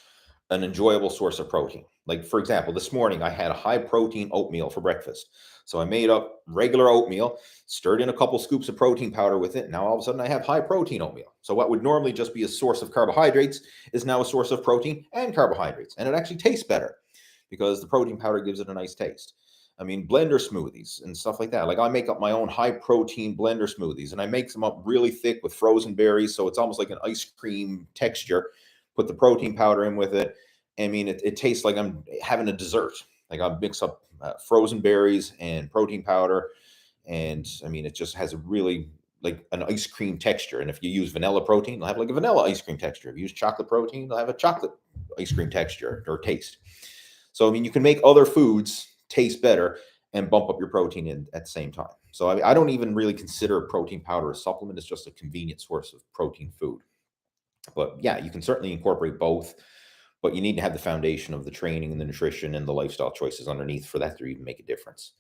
an enjoyable source of protein. Like, for example, this morning I had a high protein oatmeal for breakfast. So I made up regular oatmeal, stirred in a couple scoops of protein powder with it. Now all of a sudden I have high protein oatmeal. So what would normally just be a source of carbohydrates is now a source of protein and carbohydrates. And it actually tastes better because the protein powder gives it a nice taste. I mean, blender smoothies and stuff like that. Like I make up my own high protein blender smoothies and I make them up really thick with frozen berries. So it's almost like an ice cream texture. Put the protein powder in with it. I mean, it tastes like I'm having a dessert. Like I mix up frozen berries and protein powder. And I mean, it just has a really like an ice cream texture. And if you use vanilla protein, it'll have like a vanilla ice cream texture. If you use chocolate protein, it'll have a chocolate ice cream texture or taste. So, I mean, you can make other foods taste better and bump up your protein in at the same time. So I don't even really consider protein powder a supplement. It's just a convenient source of protein food. But yeah, you can certainly incorporate both, but you need to have the foundation of the training and the nutrition and the lifestyle choices underneath for that to even make a difference.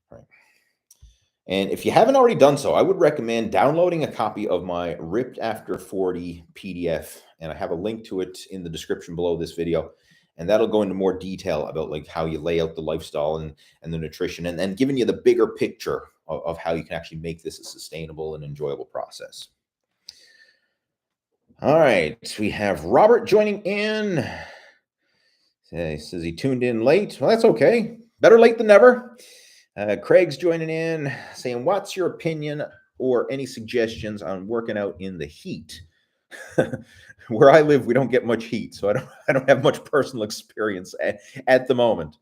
Right. And if you haven't already done so, I would recommend downloading a copy of my Ripped After 40 PDF. And I have a link to it in the description below this video. And that'll go into more detail about like how you lay out the lifestyle and the nutrition and giving you the bigger picture of how you can actually make this a sustainable and enjoyable process. All right, we have Robert joining in. He says he tuned in late. Well, that's okay. Better late than never. Craig's joining in saying, what's your opinion or any suggestions on working out in the heat? Where I live, we don't get much heat, so I don't have much personal experience at the moment.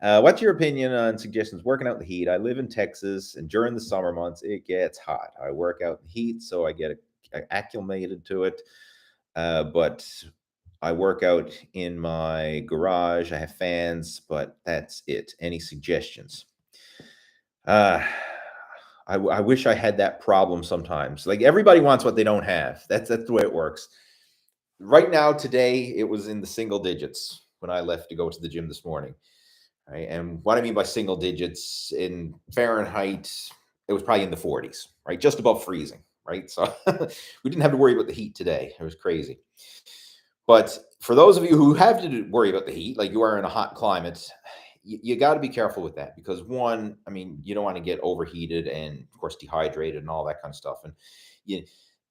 What's your opinion on suggestions working out in the heat? I live in Texas, and during the summer months, it gets hot. I work out in the heat, so I get acclimated to it. But I work out in my garage. I have fans, but that's it. Any suggestions? I wish I had that problem sometimes. Like everybody wants what they don't have. That's the way it works. Right now, today, it was in the single digits when I left to go to the gym this morning. Right? And what I mean by single digits in Fahrenheit, it was probably in the 40s, right? Just above freezing, right? So we didn't have to worry about the heat today. It was crazy. But for those of you who have to worry about the heat, like you are in a hot climate, you got to be careful with that because one, I mean, you don't want to get overheated and of course dehydrated and all that kind of stuff. And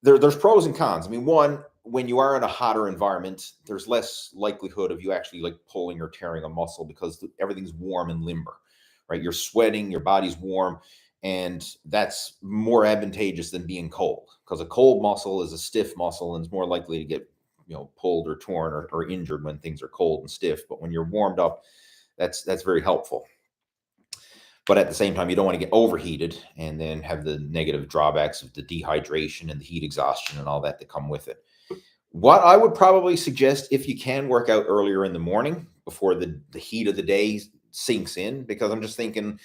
there's pros and cons. I mean, one, when you are in a hotter environment, there's less likelihood of you actually like pulling or tearing a muscle because everything's warm and limber, right? You're sweating, your body's warm, and that's more advantageous than being cold because a cold muscle is a stiff muscle and is more likely to get pulled or torn or injured when things are cold and stiff. But when you're warmed up, that's very helpful. But at the same time, you don't want to get overheated and then have the negative drawbacks of the dehydration and the heat exhaustion and all that come with it. What I would probably suggest, if you can, work out earlier in the morning before the heat of the day sinks in, because I'm just thinking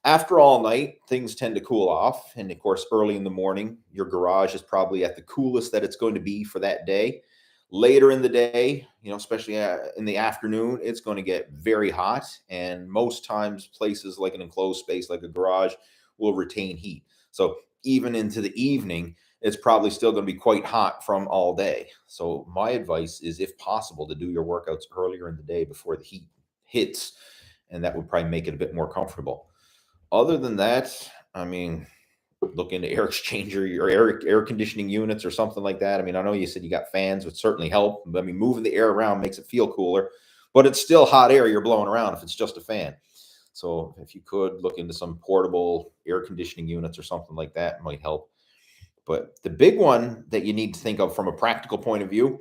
after all night, things tend to cool off. And of course, early in the morning, your garage is probably at the coolest that it's going to be for that day. Later in the day, especially in the afternoon, it's going to get very hot. And most times places like an enclosed space, like a garage, will retain heat. So even into the evening, it's probably still going to be quite hot from all day. So my advice is, if possible, to do your workouts earlier in the day before the heat hits. And that would probably make it a bit more comfortable. Other than that, I mean, look into air exchanger or air conditioning units or something like that. I mean, I know you said you got fans, which certainly help. I mean, moving the air around makes it feel cooler, but it's still hot air you're blowing around if it's just a fan. So if you could look into some portable air conditioning units or something like that, it might help. But the big one that you need to think of from a practical point of view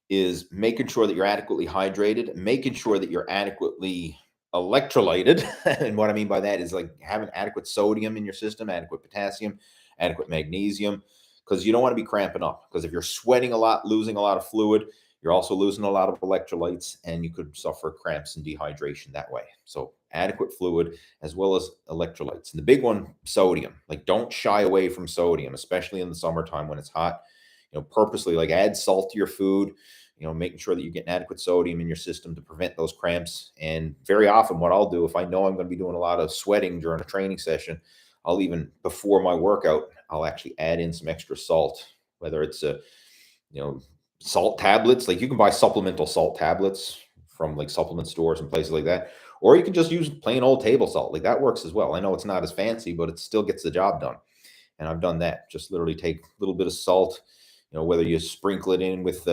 is making sure that you're adequately hydrated, making sure that you're adequately electrolyted. And what I mean by that is like having adequate sodium in your system, adequate potassium, adequate magnesium, because you don't want to be cramping up. Because if you're sweating a lot, losing a lot of fluid, you're also losing a lot of electrolytes, and you could suffer cramps and dehydration that way. So adequate fluid as well as electrolytes. And the big one, sodium. Like, don't shy away from sodium, especially in the summertime when it's hot. Purposely, like, add salt to your food, making sure that you're getting adequate sodium in your system to prevent those cramps. And very often what I'll do, if I know I'm going to be doing a lot of sweating during a training session, I'll even, before my workout, I'll actually add in some extra salt, whether it's salt tablets. Like, you can buy supplemental salt tablets from like supplement stores and places like that, or you can just use plain old table salt. Like, that works as well. I know it's not as fancy, but it still gets the job done. And I've done that. Just literally take a little bit of salt, whether you sprinkle it in with,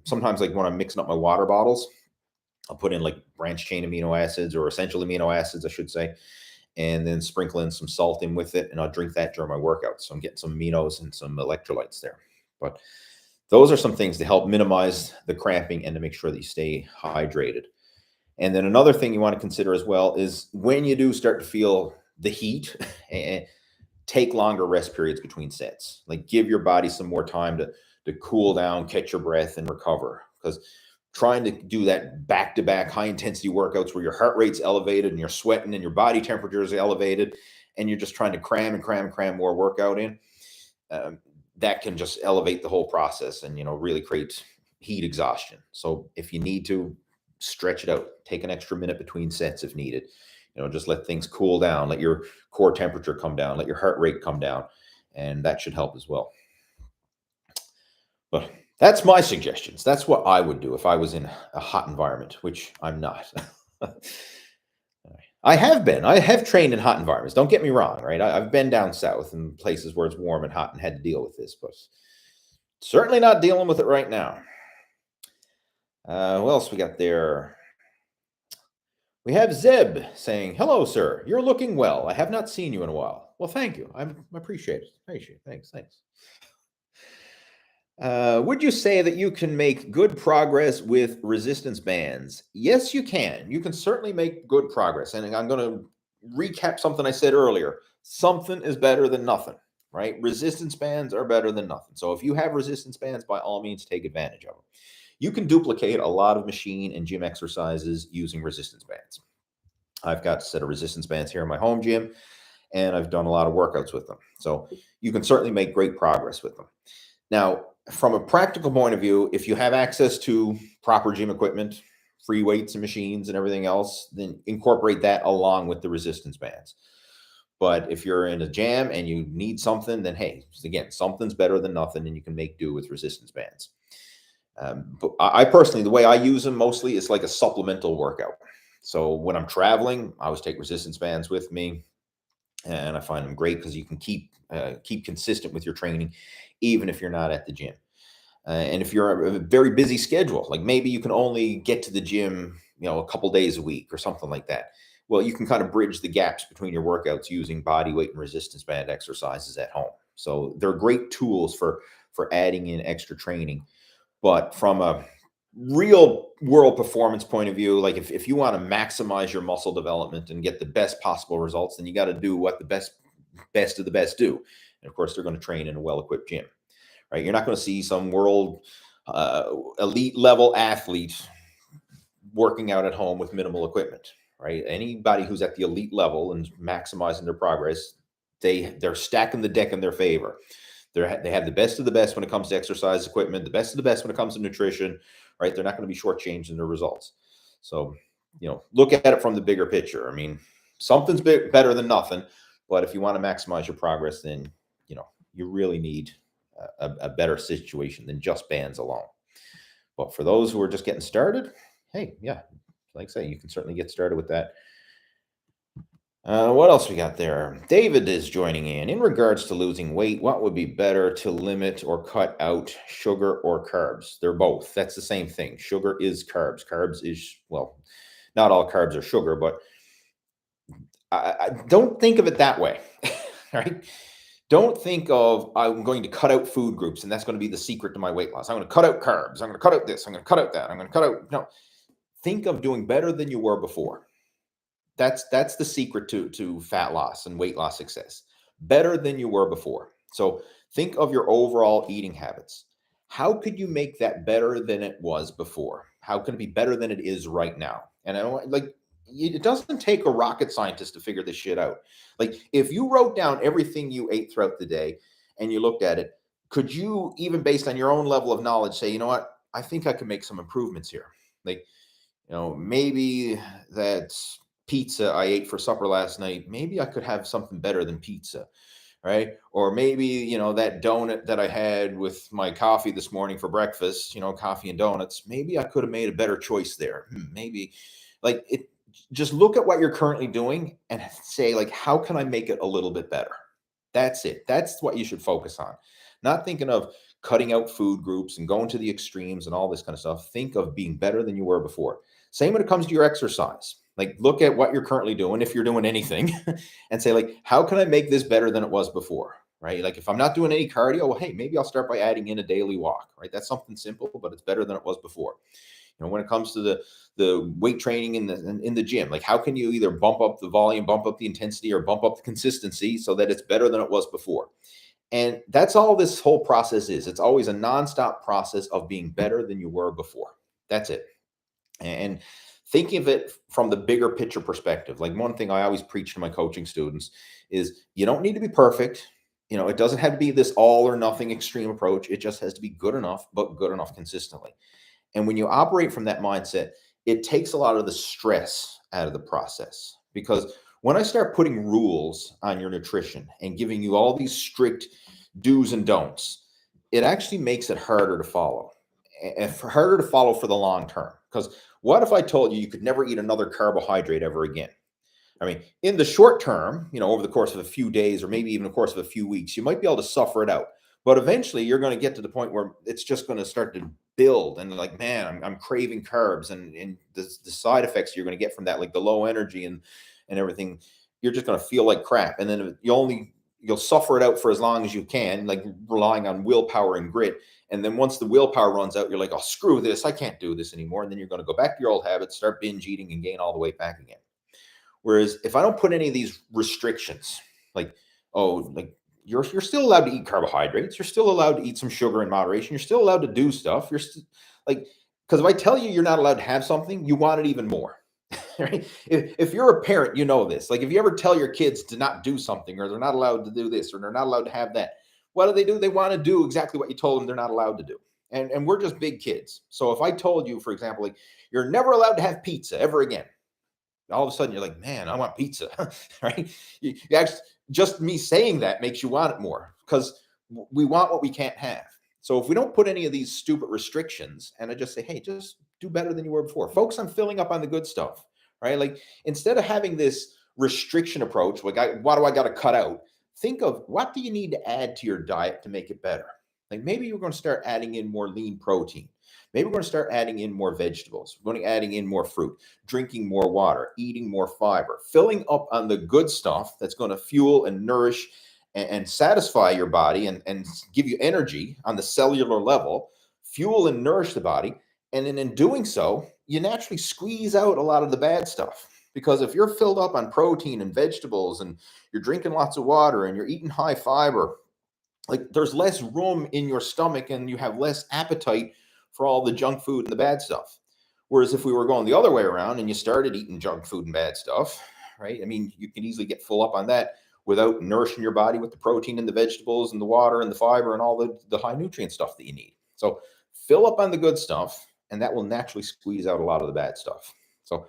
sometimes like when I'm mixing up my water bottles, I'll put in like branched chain amino acids, or essential amino acids, I should say, and then sprinkle in some salt in with it. And I'll drink that during my workout. So I'm getting some aminos and some electrolytes there. But those are some things to help minimize the cramping and to make sure that you stay hydrated. And then another thing you want to consider as well is when you do start to feel the heat, take longer rest periods between sets. Like, give your body some more time to cool down, catch your breath, and recover. Because trying to do that back-to-back high-intensity workouts where your heart rate's elevated and you're sweating and your body temperature is elevated, and you're just trying to cram more workout in, that can just elevate the whole process and, really create heat exhaustion. So if you need to, stretch it out. Take an extra minute between sets if needed. Just let things cool down. Let your core temperature come down. Let your heart rate come down. And that should help as well. But that's my suggestions. That's what I would do if I was in a hot environment, which I'm not. I have trained in hot environments. Don't get me wrong, right? I've been down south in places where it's warm and hot and had to deal with this, but certainly not dealing with it right now. What else we got there? We have Zeb saying, "Hello, sir. You're looking well. I have not seen you in a while." Well, thank you. I appreciate it. Thanks. Would you say that you can make good progress with resistance bands? Yes, you can. You can certainly make good progress. And I'm going to recap something I said earlier. Something is better than nothing, right? Resistance bands are better than nothing. So if you have resistance bands, by all means, take advantage of them. You can duplicate a lot of machine and gym exercises using resistance bands. I've got a set of resistance bands here in my home gym, and I've done a lot of workouts with them. So you can certainly make great progress with them. Now, from a practical point of view, if you have access to proper gym equipment, free weights and machines and everything else, then incorporate that along with the resistance bands. But if you're in a jam and you need something, then hey, again, something's better than nothing, and you can make do with resistance bands. But I personally, the way I use them mostly is like a supplemental workout. So when I'm traveling, I always take resistance bands with me, and I find them great because you can keep consistent with your training, even if you're not at the gym. And if you're a very busy schedule, like maybe you can only get to the gym, a couple days a week or something like that. Well, you can kind of bridge the gaps between your workouts using body weight and resistance band exercises at home. So they're great tools for adding in extra training. But from a real world performance point of view, like if you want to maximize your muscle development and get the best possible results, then you got to do what the best of the best do. And of course, they're going to train in a well-equipped gym, right? You're not going to see some world elite level athlete working out at home with minimal equipment, right? Anybody who's at the elite level and maximizing their progress, they're stacking the deck in their favor. They have the best of the best when it comes to exercise equipment, the best of the best when it comes to nutrition, right? They're not going to be shortchanged in their results. So, look at it from the bigger picture. I mean, something's better than nothing, but if you want to maximize your progress, then, you really need a better situation than just bands alone. But for those who are just getting started, hey, yeah, like I say, you can certainly get started with that. What else we got there? David is joining in. In regards to losing weight, what would be better to limit or cut out, sugar or carbs? They're both. That's the same thing. Sugar is carbs. Carbs is, well, not all carbs are sugar, but I don't think of it that way. Right? Don't think of I'm going to cut out food groups and that's going to be the secret to my weight loss. I'm going to cut out carbs. I'm going to cut out this. I'm going to cut out that. I'm going to cut out. No, think of doing better than you were before. That's the secret to fat loss and weight loss success. Better than you were before. So think of your overall eating habits. How could you make that better than it was before? How can it be better than it is right now? And I don't like it doesn't take a rocket scientist to figure this shit out. Like if you wrote down everything you ate throughout the day and you looked at it, could you even based on your own level of knowledge say, you know what, I think I could make some improvements here. Like maybe that pizza I ate for supper last night, maybe I could have something better than pizza, right? Or maybe, that donut that I had with my coffee this morning for breakfast, coffee and donuts, maybe I could have made a better choice there. Maybe like it, just look at what you're currently doing and say, like, how can I make it a little bit better? That's it. That's what you should focus on. Not thinking of cutting out food groups and going to the extremes and all this kind of stuff. Think of being better than you were before. Same when it comes to your exercise. Like look at what you're currently doing, if you're doing anything, and say, like, how can I make this better than it was before? Right. Like if I'm not doing any cardio, well, hey, maybe I'll start by adding in a daily walk. Right. That's something simple, but it's better than it was before. When it comes to the weight training in the gym, like how can you either bump up the volume, bump up the intensity, or bump up the consistency so that it's better than it was before? And that's all this whole process is. It's always a nonstop process of being better than you were before. That's it. And thinking of it from the bigger picture perspective, like one thing I always preach to my coaching students is you don't need to be perfect. It doesn't have to be this all or nothing extreme approach. It just has to be good enough, but good enough consistently. And when you operate from that mindset, it takes a lot of the stress out of the process. Because when I start putting rules on your nutrition and giving you all these strict do's and don'ts, it actually makes it harder to follow and harder to follow for the long term. Because what if I told you you could never eat another carbohydrate ever again? I mean, in the short term, over the course of a few days or maybe even the course of a few weeks, you might be able to suffer it out. But eventually you're going to get to the point where it's just going to start to build and like, man, I'm craving carbs and the side effects you're going to get from that, like the low energy and everything, you're just going to feel like crap. And then you'll suffer it out for as long as you can, like relying on willpower and grit. And then once the willpower runs out, you're like, oh, screw this. I can't do this anymore. And then you're going to go back to your old habits, start binge eating and gain all the weight back again. Whereas if I don't put any of these restrictions, like, oh, like you're still allowed to eat carbohydrates, you're still allowed to eat some sugar in moderation, you're still allowed to do stuff. You're like, because if I tell you you're not allowed to have something, you want it even more. Right? If you're a parent, you know this. Like if you ever tell your kids to not do something, or they're not allowed to do this, or they're not allowed to have that, what do? They want to do exactly what you told them they're not allowed to do. And we're just big kids. So if I told you, for example, like you're never allowed to have pizza ever again, all of a sudden you're like, man, I want pizza. Right? You actually, just me saying that makes you want it more because we want what we can't have. So if we don't put any of these stupid restrictions and I just say, hey, just do better than you were before, focus on filling up on the good stuff, right? Like instead of having this restriction approach, like what do I got to cut out? Think of what do you need to add to your diet to make it better? Like maybe you're going to start adding in more lean protein. Maybe we're going to start adding in more vegetables. We're going to adding in more fruit, drinking more water, eating more fiber, filling up on the good stuff that's going to fuel and nourish and satisfy your body and give you energy on the cellular level, fuel and nourish the body. And then in doing so, you naturally squeeze out a lot of the bad stuff. Because if you're filled up on protein and vegetables and you're drinking lots of water and you're eating high fiber, like there's less room in your stomach and you have less appetite for all the junk food and the bad stuff. Whereas if we were going the other way around and you started eating junk food and bad stuff, right? I mean, you can easily get full up on that without nourishing your body with the protein and the vegetables and the water and the fiber and all the high nutrient stuff that you need. So fill up on the good stuff and that will naturally squeeze out a lot of the bad stuff. So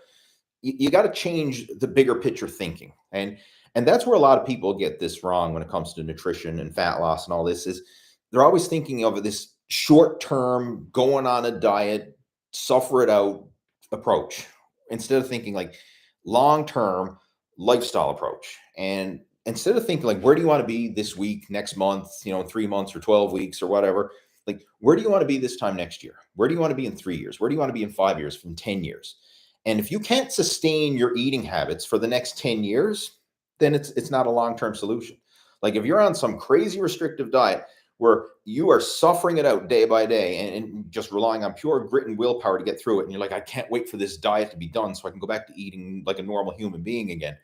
you got to change the bigger picture thinking. And that's where a lot of people get this wrong when it comes to nutrition and fat loss and all this is they're always thinking of this short term, going on a diet, suffer it out approach instead of thinking like long term, lifestyle approach. And instead of thinking like, where do you want to be this week, next month, 3 months or 12 weeks or whatever, like, where do you want to be this time next year? Where do you want to be in 3 years? Where do you want to be in 5 years, from 10 years? And if you can't sustain your eating habits for the next 10 years, then it's not a long-term solution. Like if you're on some crazy restrictive diet where you are suffering it out day by day and just relying on pure grit and willpower to get through it, and you're like, I can't wait for this diet to be done so I can go back to eating like a normal human being again.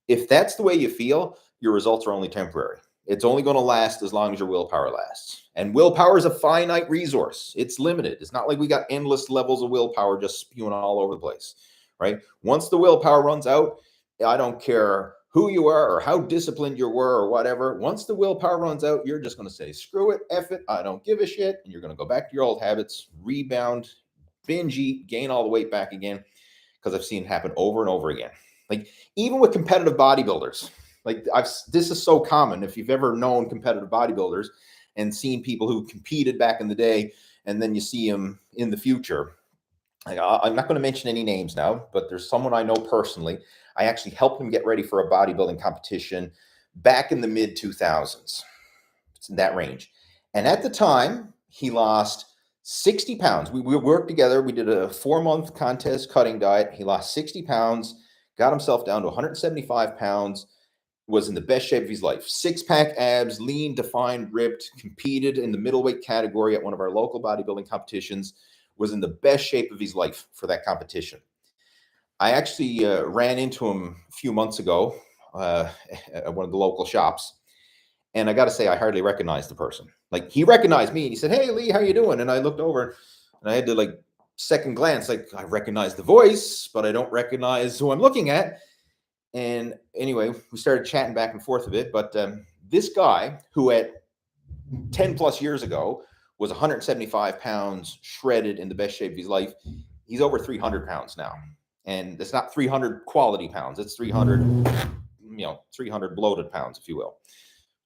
If that's the way you feel, your results are only temporary. It's only going to last as long as your willpower lasts. And willpower is a finite resource. It's limited. It's not like we got endless levels of willpower just spewing all over the place, right? Once the willpower runs out, I don't care who you are or how disciplined you were or whatever. Once the willpower runs out, you're just going to say, screw it, F it, I don't give a shit. And you're going to go back to your old habits, rebound, binge eat, gain all the weight back again. Because I've seen it happen over and over again. Like even with competitive bodybuilders, like this is so common. If you've ever known competitive bodybuilders and seen people who competed back in the day, and then you see them in the future. Like, I'm not going to mention any names now, but there's someone I know personally. I actually helped him get ready for a bodybuilding competition back in the mid 2000s. It's in that range. And at the time, he lost 60 pounds. We worked together. We did a 4-month contest cutting diet. He lost 60 pounds, got himself down to 175 pounds, was in the best shape of his life. 6-pack abs, lean, defined, ripped, competed in the middleweight category at one of our local bodybuilding competitions, was in the best shape of his life for that competition. I actually ran into him a few months ago at one of the local shops. And I got to say, I hardly recognized the person. Like he recognized me and he said, "Hey, Lee, how you doing?" And I looked over and I had to like second glance, like I recognize the voice, but I don't recognize who I'm looking at. And anyway, we started chatting back and forth a bit. But this guy who at 10 plus years ago was 175 pounds, shredded, in the best shape of his life, he's over 300 pounds now. And it's not 300 quality pounds. It's 300, 300 bloated pounds, if you will,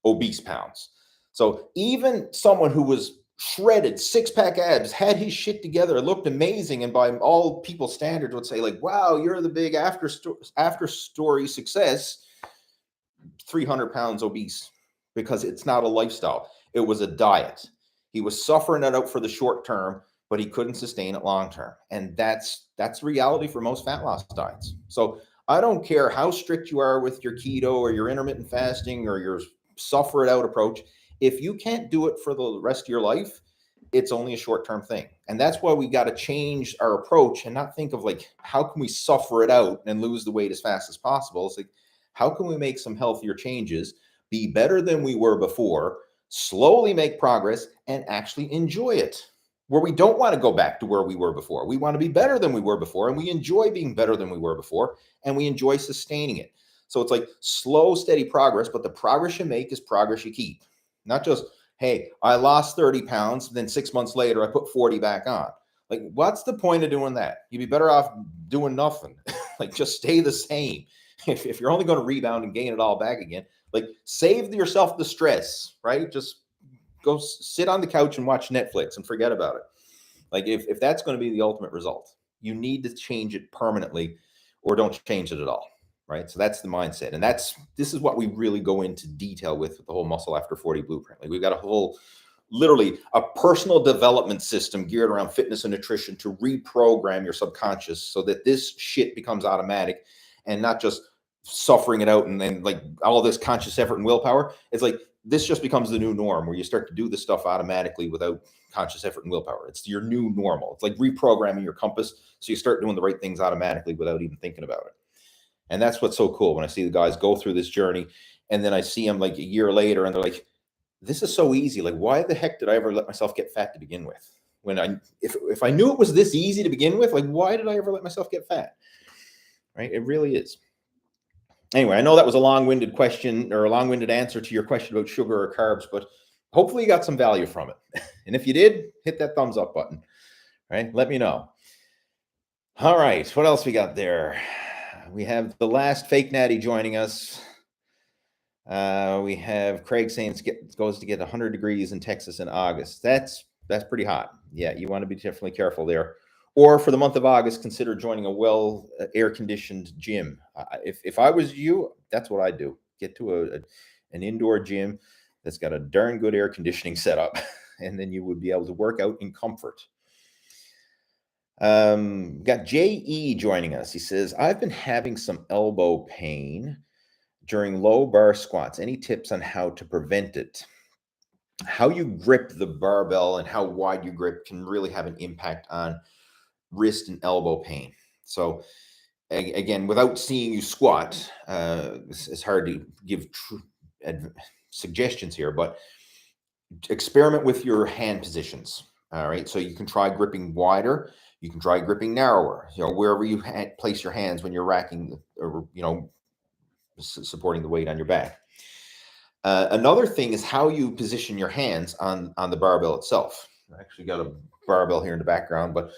obese pounds. So even someone who was shredded, 6-pack abs, had his shit together, looked amazing, and by all people's standards would say like, wow, you're the big after story success, 300 pounds obese, because it's not a lifestyle. It was a diet. He was suffering it out for the short term, but he couldn't sustain it long term. And that's reality for most fat loss diets. So I don't care how strict you are with your keto or your intermittent fasting or your suffer it out approach. If you can't do it for the rest of your life, it's only a short-term thing. And that's why we got to change our approach and not think of like, how can we suffer it out and lose the weight as fast as possible? It's like, how can we make some healthier changes, be better than we were before, slowly make progress, and actually enjoy it? Where we don't want to go back to where we were before. We want to be better than we were before, and we enjoy being better than we were before, and we enjoy sustaining it. So it's like slow, steady progress, but the progress you make is progress you keep. Not just, hey, I lost 30 pounds, then 6 months later, I put 40 back on. Like, what's the point of doing that? You'd be better off doing nothing. Like, just stay the same. If you're only going to rebound and gain it all back again, like, save yourself the stress, right? Just go sit on the couch and watch Netflix and forget about it. Like, if that's going to be the ultimate result, you need to change it permanently or don't change it at all. Right. So that's the mindset. And this is what we really go into detail with the whole Muscle After 40 blueprint. Like we've got a whole, literally a personal development system geared around fitness and nutrition to reprogram your subconscious so that this shit becomes automatic and not just suffering it out and then like all this conscious effort and willpower. It's like this just becomes the new norm where you start to do this stuff automatically without conscious effort and willpower. It's your new normal. It's like reprogramming your compass. So you start doing the right things automatically without even thinking about it. And that's what's so cool when I see the guys go through this journey and then I see them like a year later and they're like, this is so easy. Like, why the heck did I ever let myself get fat to begin with? When if I knew it was this easy to begin with, like, why did I ever let myself get fat? Right? It really is. Anyway, I know that was a long-winded question or a long-winded answer to your question about sugar or carbs, but hopefully you got some value from it. And if you did, hit that thumbs up button, right? Let me know. All right. What else we got there? We have the last fake natty joining us. We have Craig saying it goes to get 100 degrees in Texas in August. That's pretty hot. Yeah, you want to be definitely careful there. Or for the month of August, consider joining a well air-conditioned gym. If I was you, that's what I'd do. Get to an indoor gym that's got a darn good air conditioning setup, and then you would be able to work out in comfort. Got JE joining us. He says, I've been having some elbow pain during low bar squats. Any tips on how to prevent it? How you grip the barbell and how wide you grip can really have an impact on wrist and elbow pain. So again, without seeing you squat, it's hard to give suggestions here, but experiment with your hand positions. All right. So you can try gripping wider. You can try gripping narrower, wherever you place your hands when you're racking or, supporting the weight on your back. Another thing is how you position your hands on the barbell itself. I actually got a barbell here in the background, but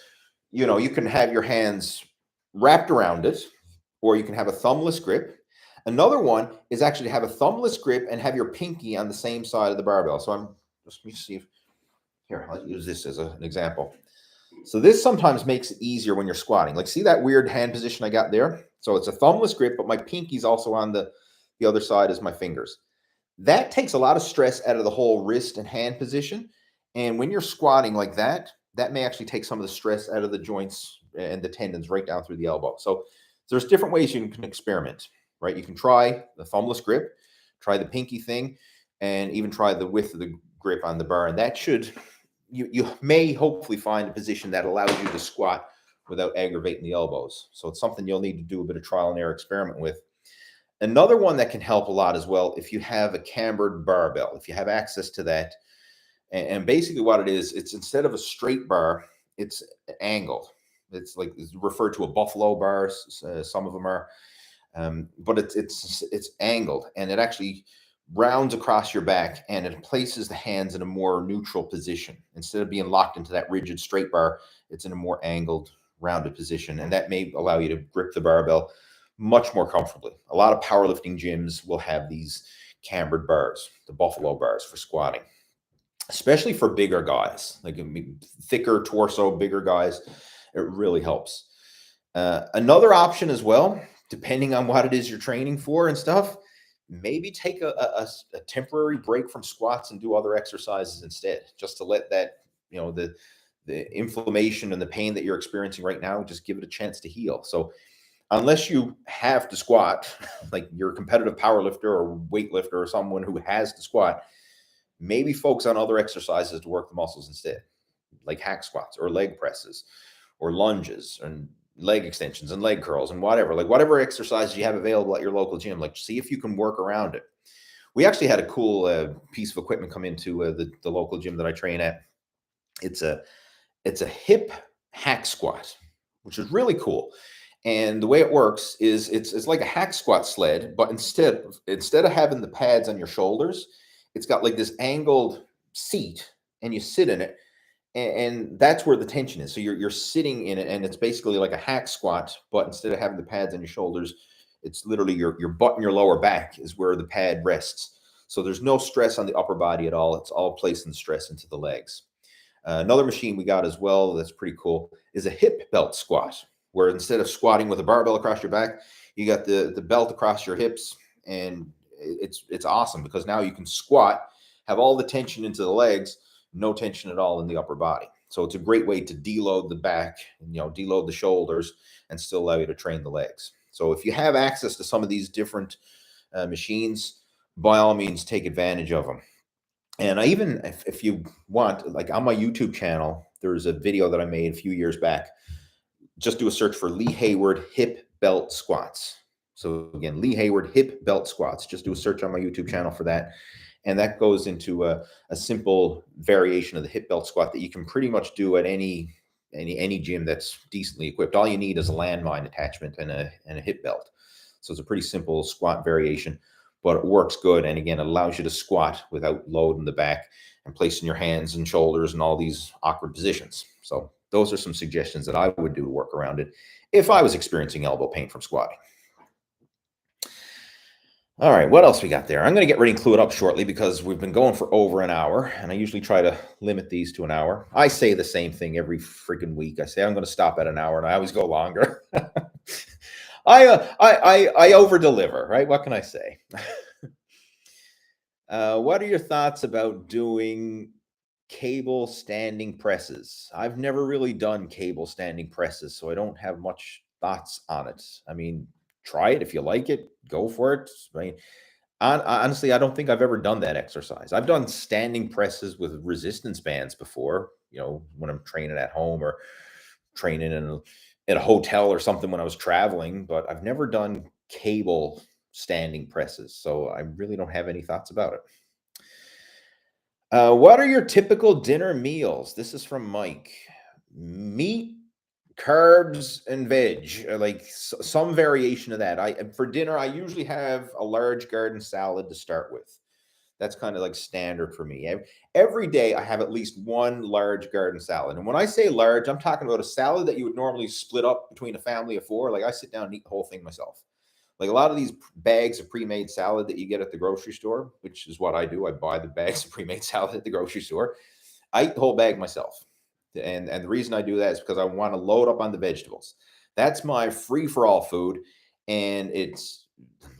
you can have your hands wrapped around it, or you can have a thumbless grip. Another one is actually to have a thumbless grip and have your pinky on the same side of the barbell. So let me see here, I'll use this as an example. So this sometimes makes it easier when you're squatting. Like, see that weird hand position I got there? So it's a thumbless grip, but my pinky's also on the other side as my fingers. That takes a lot of stress out of the whole wrist and hand position. And when you're squatting like that, that may actually take some of the stress out of the joints and the tendons right down through the elbow. So there's different ways you can experiment, right? You can try the thumbless grip, try the pinky thing, and even try the width of the grip on the bar. And that should, you may hopefully find a position that allows you to squat without aggravating the elbows. So it's something you'll need to do a bit of trial and error experiment with. Another one that can help a lot as well, if you have a cambered barbell, if you have access to that, and basically what it is, it's instead of a straight bar, it's angled. It's like it's referred to a buffalo bar. Some of them are, but it's angled, and it actually rounds across your back, and it places the hands in a more neutral position. Instead of being locked into that rigid straight bar, it's in a more angled, rounded position, and that may allow you to grip the barbell much more comfortably. A lot of powerlifting gyms will have these cambered bars, the buffalo bars for squatting, especially for bigger guys, like thicker torso, bigger guys. It really helps. Another option as well, depending on what it is you're training for and stuff, maybe take a temporary break from squats and do other exercises instead, just to let that, the inflammation and the pain that you're experiencing right now, just give it a chance to heal. So unless you have to squat, like you're a competitive powerlifter or weightlifter or someone who has to squat, maybe focus on other exercises to work the muscles instead, like hack squats or leg presses or lunges and leg extensions and leg curls and whatever exercises you have available at your local gym. Like, see if you can work around it. We actually had a cool piece of equipment come into the local gym that I train at. It's a hip hack squat, which is really cool. And the way it works is it's like a hack squat sled, but instead of having the pads on your shoulders, it's got like this angled seat, and you sit in it, and that's where the tension is. So you're sitting in it, and it's basically like a hack squat, but instead of having the pads on your shoulders, it's literally your butt and your lower back is where the pad rests. So there's no stress on the upper body at all. It's all placing stress into the legs. Another machine we got as well that's pretty cool is a hip belt squat, where instead of squatting with a barbell across your back, you got the belt across your hips, and it's awesome because now you can squat, have all the tension into the legs, no tension at all in the upper body. So it's a great way to deload the back, deload the shoulders, and still allow you to train the legs. So if you have access to some of these different machines, by all means, take advantage of them. And I even, if you want, like on my YouTube channel, there's a video that I made a few years back. Just do a search for Lee Hayward hip belt squats. So again, Lee Hayward hip belt squats. Just do a search on my YouTube channel for that. And that goes into a simple variation of the hip belt squat that you can pretty much do at any gym that's decently equipped. All you need is a landmine attachment and a hip belt. So it's a pretty simple squat variation, but it works good. And again, it allows you to squat without loading the back and placing your hands and shoulders in all these awkward positions. So those are some suggestions that I would do to work around it if I was experiencing elbow pain from squatting. All right, what else we got there? I'm going to get ready and clue it up shortly because we've been going for over an hour, and I usually try to limit these to an hour. I say the same thing every freaking week. I say I'm going to stop at an hour, and I always go longer. I over deliver, right? What can I say? What are your thoughts about doing cable standing presses? I've never really done cable standing presses, so I don't have much thoughts on it. I mean, try it if you like it, go for it. I mean, honestly, I don't think I've ever done that exercise. I've done standing presses with resistance bands before, when I'm training at home or training in a hotel or something when I was traveling, but I've never done cable standing presses. So I really don't have any thoughts about it. What are your typical dinner meals? This is from Mike. Meat, carbs, and veg, like some variation of that. For dinner, I usually have a large garden salad to start with. That's kind of like standard for me. Every day, I have at least one large garden salad. And when I say large, I'm talking about a salad that you would normally split up between a family of four. Like I sit down and eat the whole thing myself. Like a lot of these bags of pre-made salad that you get at the grocery store, which is what I do. I buy the bags of pre-made salad at the grocery store. I eat the whole bag myself. And the reason I do that is because I want to load up on the vegetables. That's my free-for-all food. And it's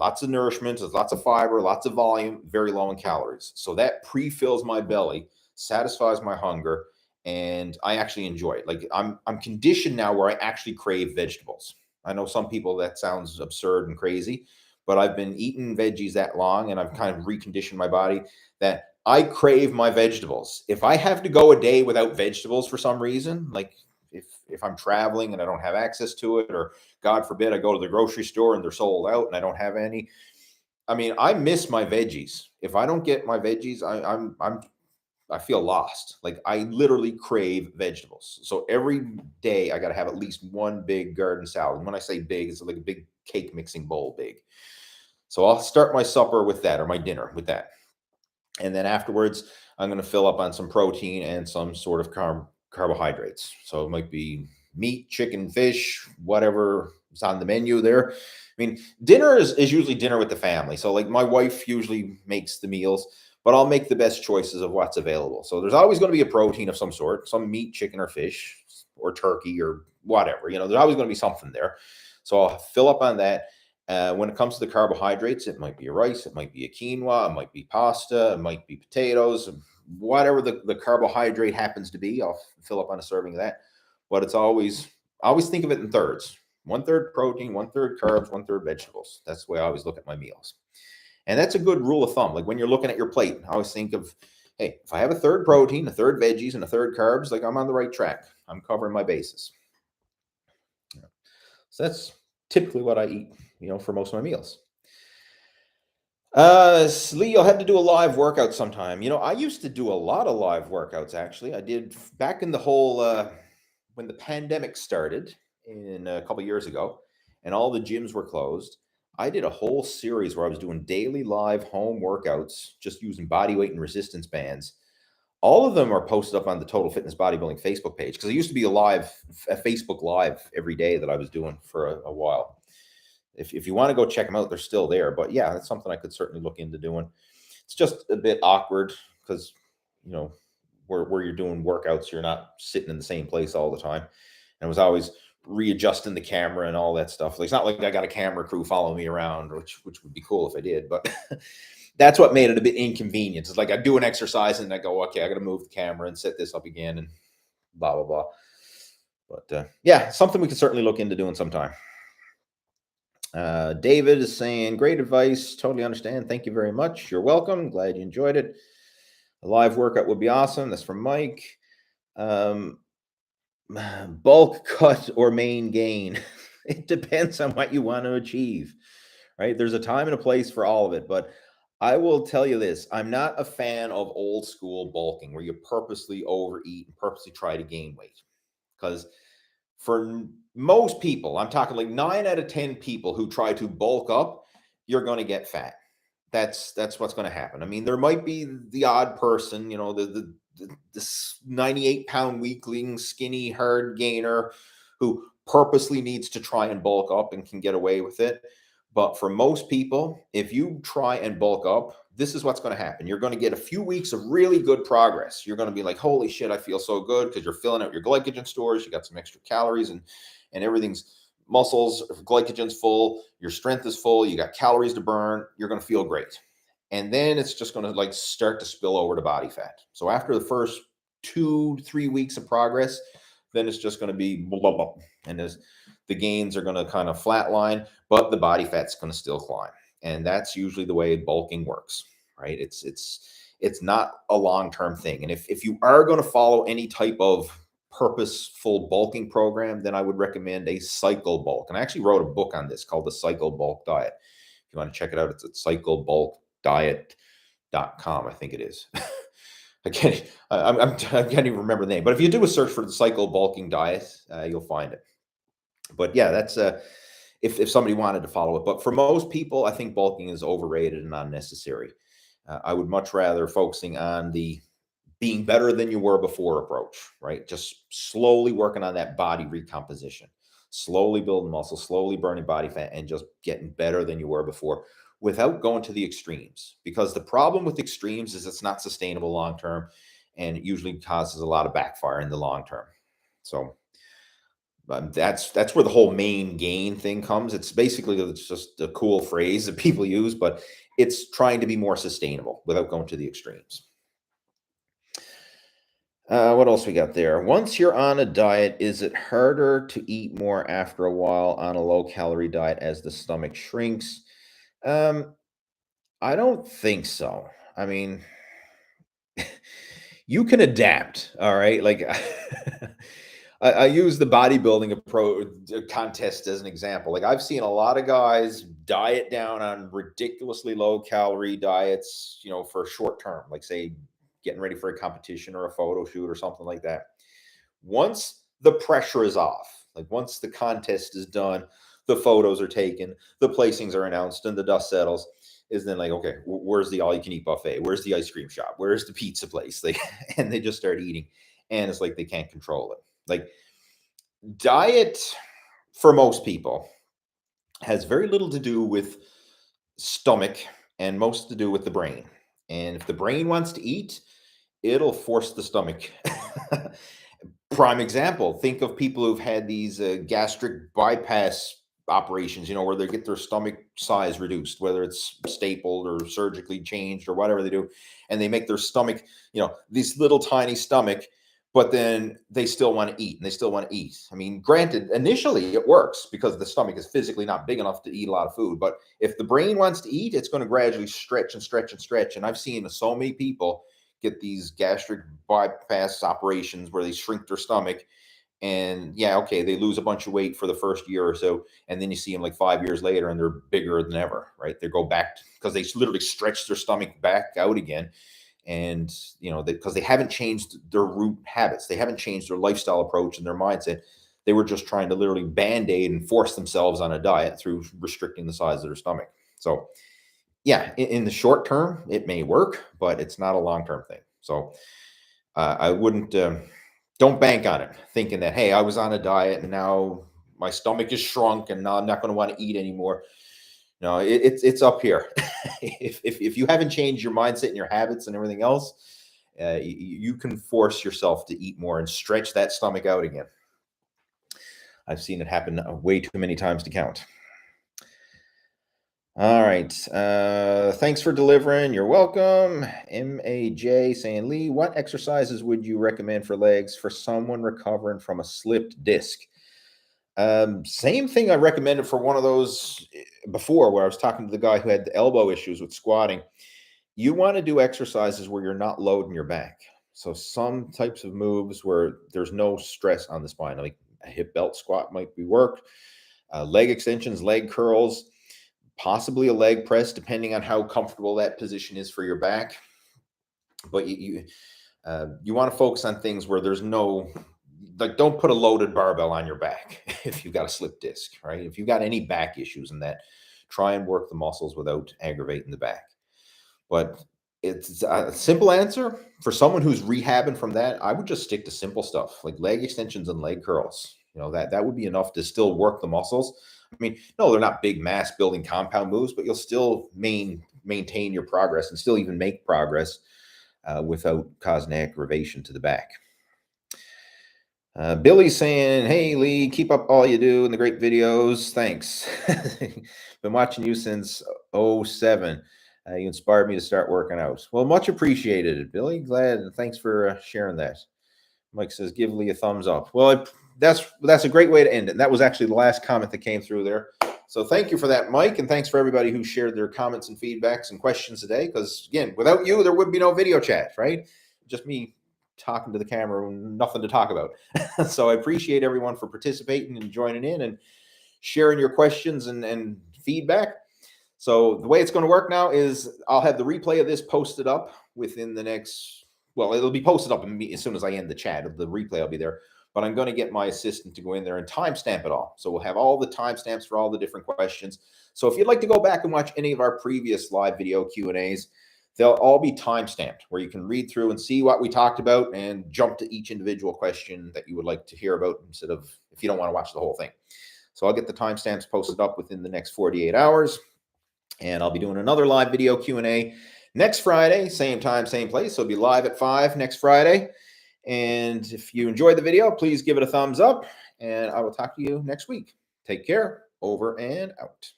lots of nourishment, there's lots of fiber, lots of volume, very low in calories. So that pre-fills my belly, satisfies my hunger, and I actually enjoy it. Like I'm conditioned now where I actually crave vegetables. I know some people that sounds absurd and crazy, but I've been eating veggies that long and I've kind of reconditioned my body that I crave my vegetables. If I have to go a day without vegetables for some reason, like if I'm traveling and I don't have access to it, or God forbid I go to the grocery store and they're sold out and I don't have any. I mean, I miss my veggies. If I don't get my veggies, I feel lost. Like I literally crave vegetables. So every day I got to have at least one big garden salad. And when I say big, it's like a big cake mixing bowl big. So I'll start my supper with that, or my dinner with that. And then afterwards, I'm going to fill up on some protein and some sort of carbohydrates. So it might be meat, chicken, fish, whatever is on the menu there. I mean, dinner is usually dinner with the family. So like my wife usually makes the meals, but I'll make the best choices of what's available. So there's always going to be a protein of some sort, some meat, chicken, or fish, or turkey, or whatever. There's always going to be something there. So I'll fill up on that. When it comes to the carbohydrates, it might be a rice, it might be a quinoa, it might be pasta, it might be potatoes, whatever the carbohydrate happens to be. I'll fill up on a serving of that. But I always think of it in thirds: 1/3 protein, 1/3 carbs, 1/3 vegetables. That's the way I always look at my meals. And that's a good rule of thumb. Like when you're looking at your plate, I always think of, hey, if I have a third protein, a third veggies, and a third carbs, like I'm on the right track. I'm covering my bases. So that's typically what I eat, for most of my meals. Lee, you'll have to do a live workout sometime. I used to do a lot of live workouts, actually. I did back in the whole, when the pandemic started in a couple years ago and all the gyms were closed. I did a whole series where I was doing daily live home workouts, just using body weight and resistance bands. All of them are posted up on the Total Fitness Bodybuilding Facebook page because it used to be a Facebook Live every day that I was doing for a while. If you want to go check them out, they're still there. But yeah, that's something I could certainly look into doing. It's just a bit awkward because, where you're doing workouts, you're not sitting in the same place all the time. And I was always readjusting the camera and all that stuff. Like, it's not like I got a camera crew following me around, which would be cool if I did. But that's what made it a bit inconvenient. It's like I do an exercise and I go, okay, I got to move the camera and set this up again and blah, blah, blah. But yeah, something we can certainly look into doing sometime. David is saying, great advice. Totally understand. Thank you very much. You're welcome. Glad you enjoyed it. A live workout would be awesome. That's from Mike. Bulk cut or maingain. It depends on what you want to achieve, right? There's a time and a place for all of it. But I will tell you this. I'm not a fan of old school bulking where you purposely overeat and purposely try to gain weight. Because for most people, I'm talking like 9 out of 10 people who try to bulk up, you're going to get fat. That's what's going to happen. I mean, there might be the odd person, this 98-pound weakling, skinny, hard gainer who purposely needs to try and bulk up and can get away with it. But for most people, if you try and bulk up, this is what's going to happen. You're going to get a few weeks of really good progress. You're going to be like, holy shit, I feel so good, because you're filling out your glycogen stores. You got some extra calories, and everything's muscles, glycogen's full, your strength is full, you got calories to burn. You're going to feel great. And then it's just going to like start to spill over to body fat. So after the first 2-3 weeks of progress, then it's just going to be blah, blah, blah. And the gains are going to kind of flatline, but the body fat's going to still climb. And that's usually the way bulking works, right? It's not a long-term thing. And if you are going to follow any type of purposeful bulking program, then I would recommend a cycle bulk. And I actually wrote a book on this called the Cycle Bulk Diet. If you want to check it out, it's at cyclebulkdiet.com, I think it is. I can't even remember the name, but if you do a search for the cycle bulking diet, you'll find it. But yeah, that's if somebody wanted to follow it. But for most people, I think bulking is overrated and unnecessary. I would much rather focusing on the being better than you were before approach, right? Just slowly working on that body recomposition, slowly building muscle, slowly burning body fat, and just getting better than you were before without going to the extremes. Because the problem with extremes is it's not sustainable long term, and it usually causes a lot of backfire in the long term. So that's where the whole maingain thing comes. It's basically, it's just a cool phrase that people use, but it's trying to be more sustainable without going to the extremes. What else we got there? Once you're on a diet, is it harder to eat more after a while on a low-calorie diet as the stomach shrinks? I don't think so. I mean, you can adapt, all right? Like I use the bodybuilding approach contest as an example. Like I've seen a lot of guys diet down on ridiculously low-calorie diets, for short term, like say getting ready for a competition or a photo shoot or something like that. Once the pressure is off, like once the contest is done, the photos are taken, the placings are announced, and the dust settles, is then like, okay, where's the all-you-can-eat buffet? Where's the ice cream shop? Where's the pizza place? And they just start eating, and it's like they can't control it. Like diet for most people has very little to do with stomach and most to do with the brain. And if the brain wants to eat, it'll force the stomach. Prime example, think of people who've had these gastric bypass operations, where they get their stomach size reduced, whether it's stapled or surgically changed or whatever they do. And they make their stomach, this little tiny stomach, but then they still want to eat and they still want to eat. I mean, granted, initially it works because the stomach is physically not big enough to eat a lot of food. But if the brain wants to eat, it's going to gradually stretch and stretch and stretch. And I've seen so many people get these gastric bypass operations where they shrink their stomach, and yeah, okay, they lose a bunch of weight for the first year or so, and then you see them like 5 years later and they're bigger than ever, right? They go back because they literally stretch their stomach back out again. And because they haven't changed their root habits, they haven't changed their lifestyle approach and their mindset. They were just trying to literally band-aid and force themselves on a diet through restricting the size of their stomach. So yeah, in the short term, it may work, but it's not a long-term thing. So I wouldn't, don't bank on it thinking that, hey, I was on a diet and now my stomach is shrunk and now I'm not going to want to eat anymore. No, it's up here. if you haven't changed your mindset and your habits and everything else, you can force yourself to eat more and stretch that stomach out again. I've seen it happen way too many times to count. All right. Thanks for delivering. You're welcome. MAJ saying, Lee, what exercises would you recommend for legs for someone recovering from a slipped disc? Same thing I recommended for one of those before, where I was talking to the guy who had the elbow issues with squatting. You want to do exercises where you're not loading your back. So some types of moves where there's no stress on the spine, like a hip belt squat might be worked, leg extensions, leg curls, possibly a leg press, depending on how comfortable that position is for your back. But you want to focus on things where there's no, like, don't put a loaded barbell on your back if you've got a slip disc, right? If you've got any back issues in that, try and work the muscles without aggravating the back. But it's a simple answer for someone who's rehabbing from that. I would just stick to simple stuff like leg extensions and leg curls. That would be enough to still work the muscles. I mean, no, they're not big mass building compound moves, but you'll still maintain your progress and still even make progress without causing aggravation to the back. Billy's saying, "Hey Lee, keep up all you do and the great videos. Thanks. Been watching you since '07. You inspired me to start working out." Well, much appreciated, Billy. Glad and thanks for sharing that. Mike says, "Give Lee a thumbs up." Well, that's a great way to end it. And that was actually the last comment that came through there. So thank you for that, Mike, and thanks for everybody who shared their comments and feedbacks and questions today. Because again, without you, there would be no video chat, right? Just me talking to the camera, nothing to talk about. So I appreciate everyone for participating and joining in and sharing your questions and feedback. So the way it's going to work now is I'll have the replay of this posted up within the next, well, it'll be posted up as soon as I end the chat. The replay will be there. But I'm going to get my assistant to go in there and timestamp it all. So we'll have all the timestamps for all the different questions. So if you'd like to go back and watch any of our previous live video Q&As, they'll all be timestamped where you can read through and see what we talked about and jump to each individual question that you would like to hear about instead of if you don't want to watch the whole thing. So I'll get the timestamps posted up within the next 48 hours. And I'll be doing another live video Q&A next Friday, same time, same place. So it'll be live at 5 next Friday. And if you enjoyed the video, please give it a thumbs up. And I will talk to you next week. Take care. Over and out.